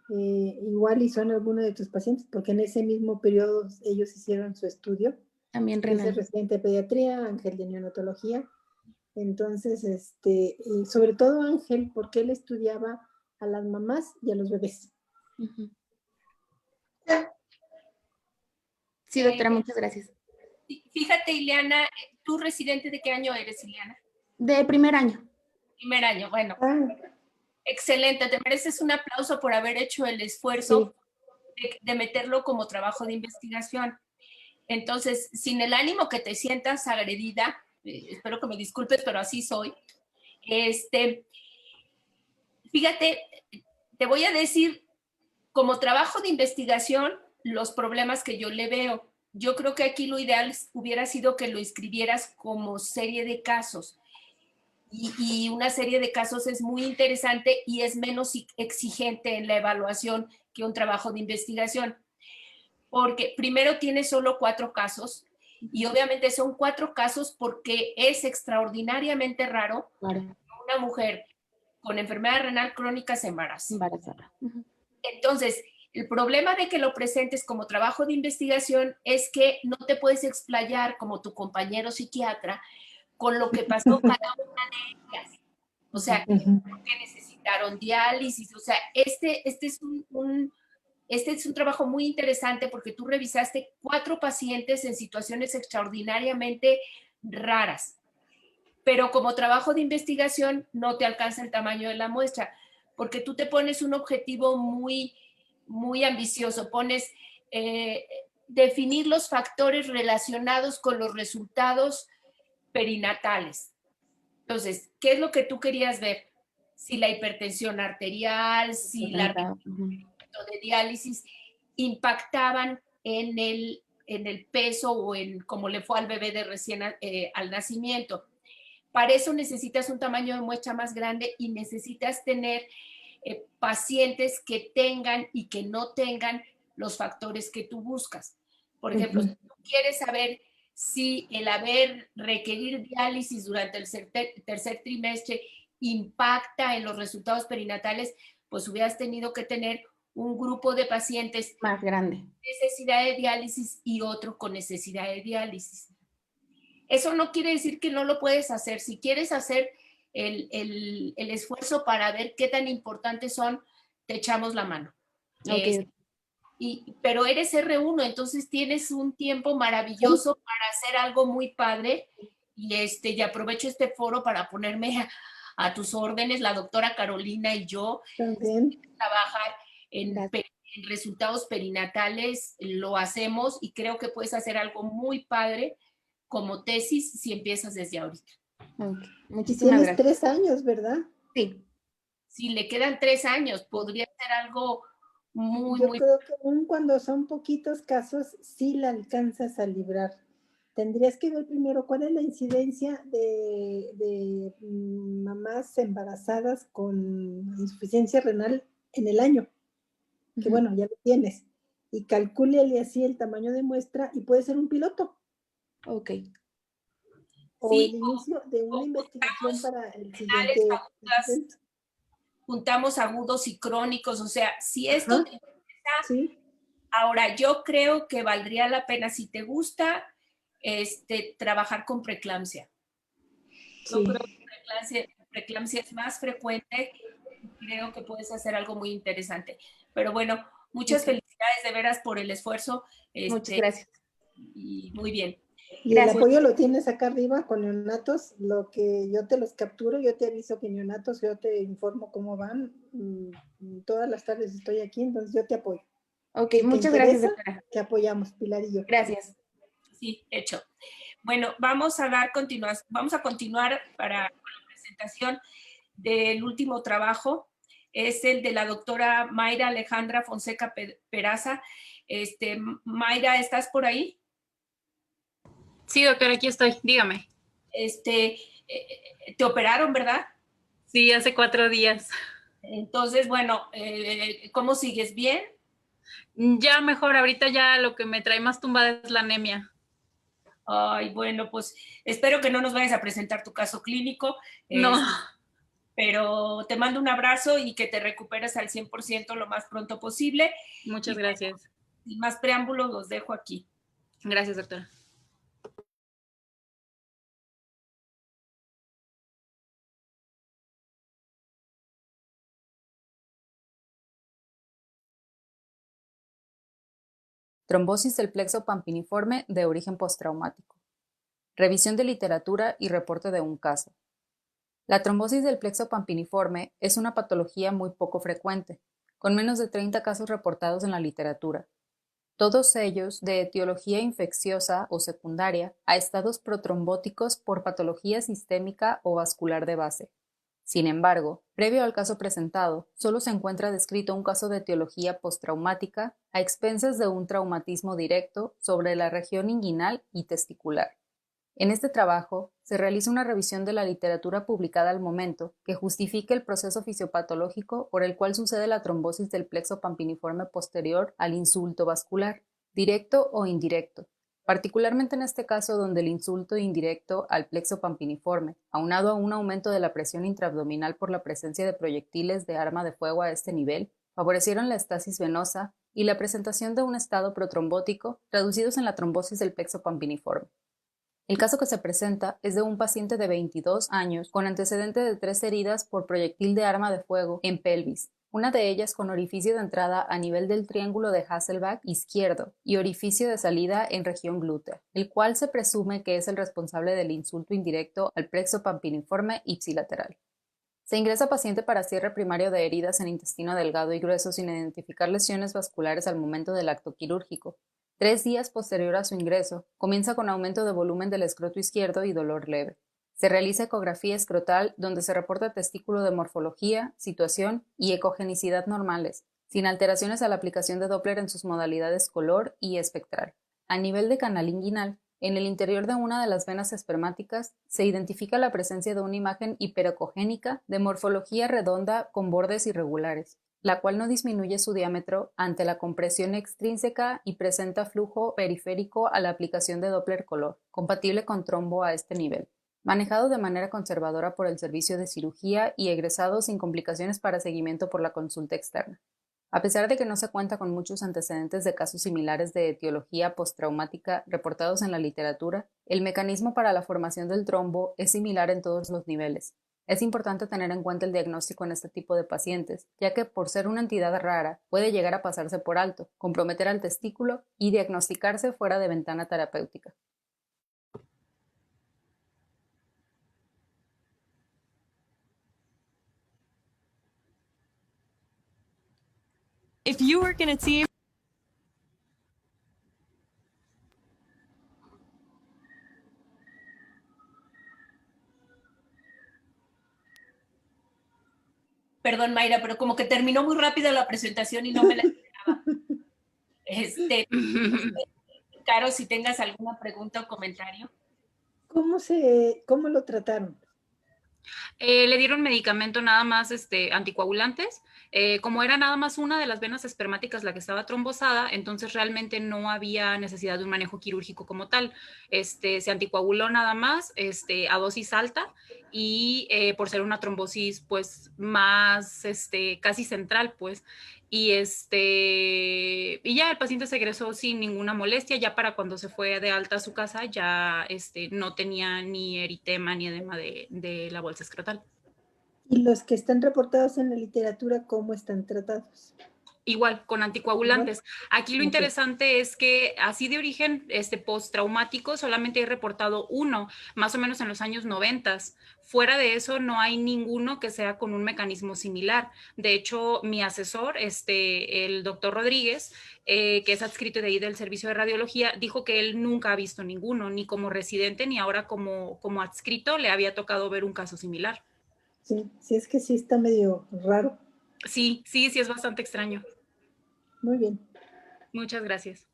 igual y son algunos de tus pacientes, porque en ese mismo periodo ellos hicieron su estudio. También Liz renal. es residente de pediatría, Ángel de neonatología. Entonces, y sobre todo Ángel, porque él estudiaba a las mamás y a los bebés. Uh-huh. Sí, doctora, muchas gracias. Fíjate, Ileana, ¿tú residente de qué año eres, Ileana? De primer año. Primer año, bueno. Excelente, te mereces un aplauso por haber hecho el esfuerzo de meterlo como trabajo de investigación. Entonces, sin el ánimo que te sientas agredida, espero que me disculpes, pero así soy. Fíjate, te voy a decir, como trabajo de investigación, los problemas que yo le veo. Yo creo que aquí lo ideal hubiera sido que lo escribieras como serie de casos. Y una serie de casos es muy interesante y es menos exigente en la evaluación que un trabajo de investigación. Porque primero tiene solo 4 casos y obviamente son 4 casos porque es extraordinariamente raro que una mujer con enfermedad renal crónica se embaraza. Entonces, el problema de que lo presentes como trabajo de investigación es que no te puedes explayar como tu compañero psiquiatra con lo que pasó cada una de ellas. O sea, que necesitaron diálisis. O sea, este es un trabajo muy interesante porque tú revisaste 4 pacientes en situaciones extraordinariamente raras. Pero como trabajo de investigación no te alcanza el tamaño de la muestra, porque tú te pones un objetivo muy, muy ambicioso. Pones definir los factores relacionados con los resultados perinatales. Entonces, ¿qué es lo que tú querías ver? Si la hipertensión arterial, si la de diálisis impactaban en el peso o en cómo le fue al bebé de recién al nacimiento. Para eso necesitas un tamaño de muestra más grande y necesitas tener pacientes que tengan y que no tengan los factores que tú buscas. Por ejemplo, si tú quieres saber si el requerir diálisis durante el tercer trimestre impacta en los resultados perinatales, pues hubieras tenido que tener un grupo de pacientes más grande, necesidad de diálisis y otro con necesidad de diálisis. Eso no quiere decir que no lo puedes hacer. Si quieres hacer el esfuerzo para ver qué tan importantes son, te echamos la mano. Pero eres R1, entonces tienes un tiempo maravilloso para hacer algo muy padre y aprovecho este foro para ponerme a tus órdenes, la doctora Carolina y yo. Trabajar en resultados perinatales, lo hacemos y creo que puedes hacer algo muy padre como tesis si empiezas desde ahorita. Muchísimas gracias. Tienes 3 años, ¿verdad? Sí. Si le quedan 3 años, podría ser algo muy, Yo creo que aún cuando son poquitos casos, sí la alcanzas a librar. Tendrías que ver primero cuál es la incidencia de mamás embarazadas con insuficiencia renal en el año. Que bueno, ya lo tienes. Y calcúlele así el tamaño de muestra y puede ser un piloto. O el inicio de una investigación para el siguiente. Juntamos agudos y crónicos, o sea, si esto te interesa, ahora yo creo que valdría la pena, si te gusta, trabajar con preeclampsia. Yo creo que preeclampsia es más frecuente y creo que puedes hacer algo muy interesante. Pero bueno, muchas felicidades de veras por el esfuerzo. Muchas gracias. Y muy bien. Y el apoyo lo tienes acá arriba con neonatos, lo que yo te los capturo, yo te aviso que neonatos, yo te informo cómo van, todas las tardes estoy aquí, entonces yo te apoyo. Muchas gracias, doctora. Te apoyamos, Pilar y yo. Gracias. Sí, hecho. Bueno, vamos a continuar para la presentación del último trabajo, es el de la doctora Mayra Alejandra Fonseca Peraza. Mayra, ¿estás por ahí? Sí, doctora, aquí estoy, dígame. Te operaron, ¿verdad? Sí, hace 4 días. Entonces, bueno, ¿cómo sigues? ¿Bien? Ya mejor, ahorita ya lo que me trae más tumbada es la anemia. Ay, bueno, pues espero que no nos vayas a presentar tu caso clínico. No. Pero te mando un abrazo y que te recuperes al 100% lo más pronto posible. Muchas gracias. Sin más preámbulos, los dejo aquí. Gracias, doctora. Trombosis del plexo pampiniforme de origen postraumático. Revisión de literatura y reporte de un caso. La trombosis del plexo pampiniforme es una patología muy poco frecuente, con menos de 30 casos reportados en la literatura, todos ellos de etiología infecciosa o secundaria a estados protrombóticos por patología sistémica o vascular de base. Sin embargo, previo al caso presentado, solo se encuentra descrito un caso de etiología postraumática a expensas de un traumatismo directo sobre la región inguinal y testicular. En este trabajo, se realiza una revisión de la literatura publicada al momento que justifique el proceso fisiopatológico por el cual sucede la trombosis del plexo pampiniforme posterior al insulto vascular, directo o indirecto, particularmente en este caso donde el insulto indirecto al plexo pampiniforme, aunado a un aumento de la presión intraabdominal por la presencia de proyectiles de arma de fuego a este nivel, favorecieron la estasis venosa y la presentación de un estado protrombótico traducidos en la trombosis del plexo pampiniforme. El caso que se presenta es de un paciente de 22 años con antecedente de 3 heridas por proyectil de arma de fuego en pelvis, una de ellas con orificio de entrada a nivel del triángulo de Hasselbalch izquierdo y orificio de salida en región glútea, el cual se presume que es el responsable del insulto indirecto al plexo pampiniforme ipsilateral. Se ingresa paciente para cierre primario de heridas en intestino delgado y grueso sin identificar lesiones vasculares al momento del acto quirúrgico. 3 días posterior a su ingreso, comienza con aumento de volumen del escroto izquierdo y dolor leve. Se realiza ecografía escrotal donde se reporta testículo de morfología, situación y ecogenicidad normales, sin alteraciones a la aplicación de Doppler en sus modalidades color y espectral. A nivel de canal inguinal, en el interior de una de las venas espermáticas se identifica la presencia de una imagen hiperecogénica de morfología redonda con bordes irregulares, la cual no disminuye su diámetro ante la compresión extrínseca y presenta flujo periférico a la aplicación de Doppler color, compatible con trombo a este nivel. Manejado de manera conservadora por el servicio de cirugía y egresado sin complicaciones para seguimiento por la consulta externa. A pesar de que no se cuenta con muchos antecedentes de casos similares de etiología postraumática reportados en la literatura, el mecanismo para la formación del trombo es similar en todos los niveles. Es importante tener en cuenta el diagnóstico en este tipo de pacientes, ya que por ser una entidad rara puede llegar a pasarse por alto, comprometer al testículo y diagnosticarse fuera de ventana terapéutica. If you work in a team. Perdón, Mayra, pero como que terminó muy rápido la presentación y no me la esperaba. Caro, si tengas alguna pregunta o comentario. ¿Cómo lo trataron? Le dieron medicamento nada más anticoagulantes. Como era nada más una de las venas espermáticas la que estaba trombosada, entonces realmente no había necesidad de un manejo quirúrgico como tal. Se anticoaguló nada más a dosis alta y por ser una trombosis pues más casi central pues. Y ya el paciente se egresó sin ninguna molestia. Ya para cuando se fue de alta a su casa ya no tenía ni eritema ni edema de la bolsa escrotal. ¿Y los que están reportados en la literatura, cómo están tratados? Igual, con anticoagulantes. Aquí lo interesante es que así de origen postraumático solamente hay reportado uno, más o menos en los años 90. Fuera de eso no hay ninguno que sea con un mecanismo similar. De hecho, mi asesor, el doctor Rodríguez, que es adscrito de ahí del servicio de radiología, dijo que él nunca ha visto ninguno, ni como residente, ni ahora como adscrito le había tocado ver un caso similar. Sí, es que sí está medio raro. Sí, es bastante extraño. Muy bien. Muchas gracias.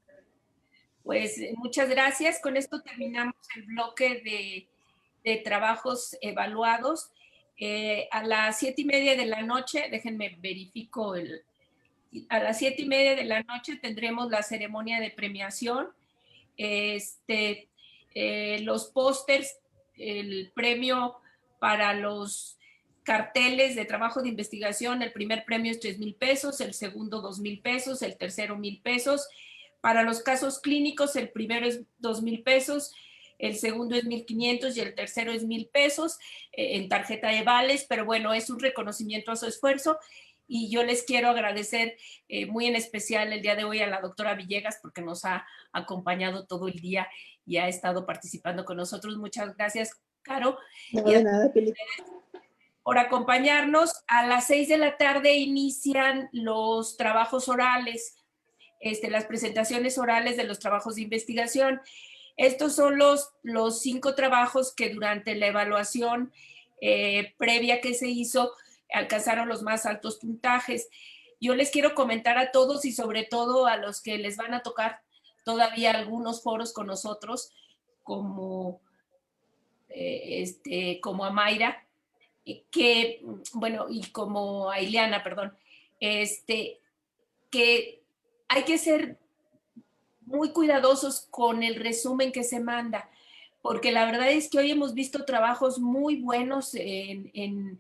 Pues muchas gracias. Con esto terminamos el bloque de trabajos evaluados. A las 7:30 de la noche, déjenme verifico a las 7:30 de la noche tendremos la ceremonia de premiación. Los pósters, el premio para los carteles de trabajo de investigación, el primer premio es 3,000 pesos, el segundo 2,000 pesos, el tercero 1,000 pesos. Para los casos clínicos, el primero es 2,000 pesos, el segundo es 1,500 y el tercero es 1,000 pesos en tarjeta de vales, pero bueno, es un reconocimiento a su esfuerzo y yo les quiero agradecer muy en especial el día de hoy a la doctora Villegas porque nos ha acompañado todo el día y ha estado participando con nosotros. Muchas gracias, Caro. No, de nada, Felipe. por acompañarnos. A las 6 de la tarde inician los trabajos orales, las presentaciones orales de los trabajos de investigación. Estos son los 5 trabajos que durante la evaluación previa que se hizo alcanzaron los más altos puntajes. Yo les quiero comentar a todos y sobre todo a los que les van a tocar todavía algunos foros con nosotros, como a Mayra, que, bueno, y como a Ileana, perdón, que hay que ser muy cuidadosos con el resumen que se manda, porque la verdad es que hoy hemos visto trabajos muy buenos en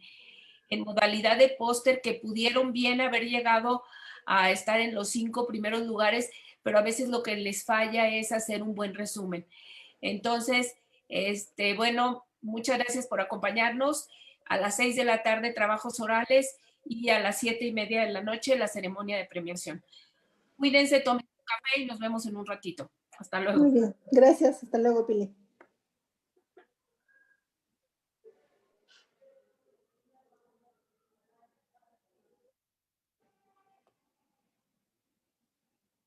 modalidad de póster que pudieron bien haber llegado a estar en los 5 primeros lugares, pero a veces lo que les falla es hacer un buen resumen. Entonces, bueno, muchas gracias por acompañarnos. A las 6 de la tarde, trabajos orales, y a las 7:30 de la noche, la ceremonia de premiación. Cuídense, tomen un café y nos vemos en un ratito. Hasta luego. Muy bien, gracias. Hasta luego, Pili.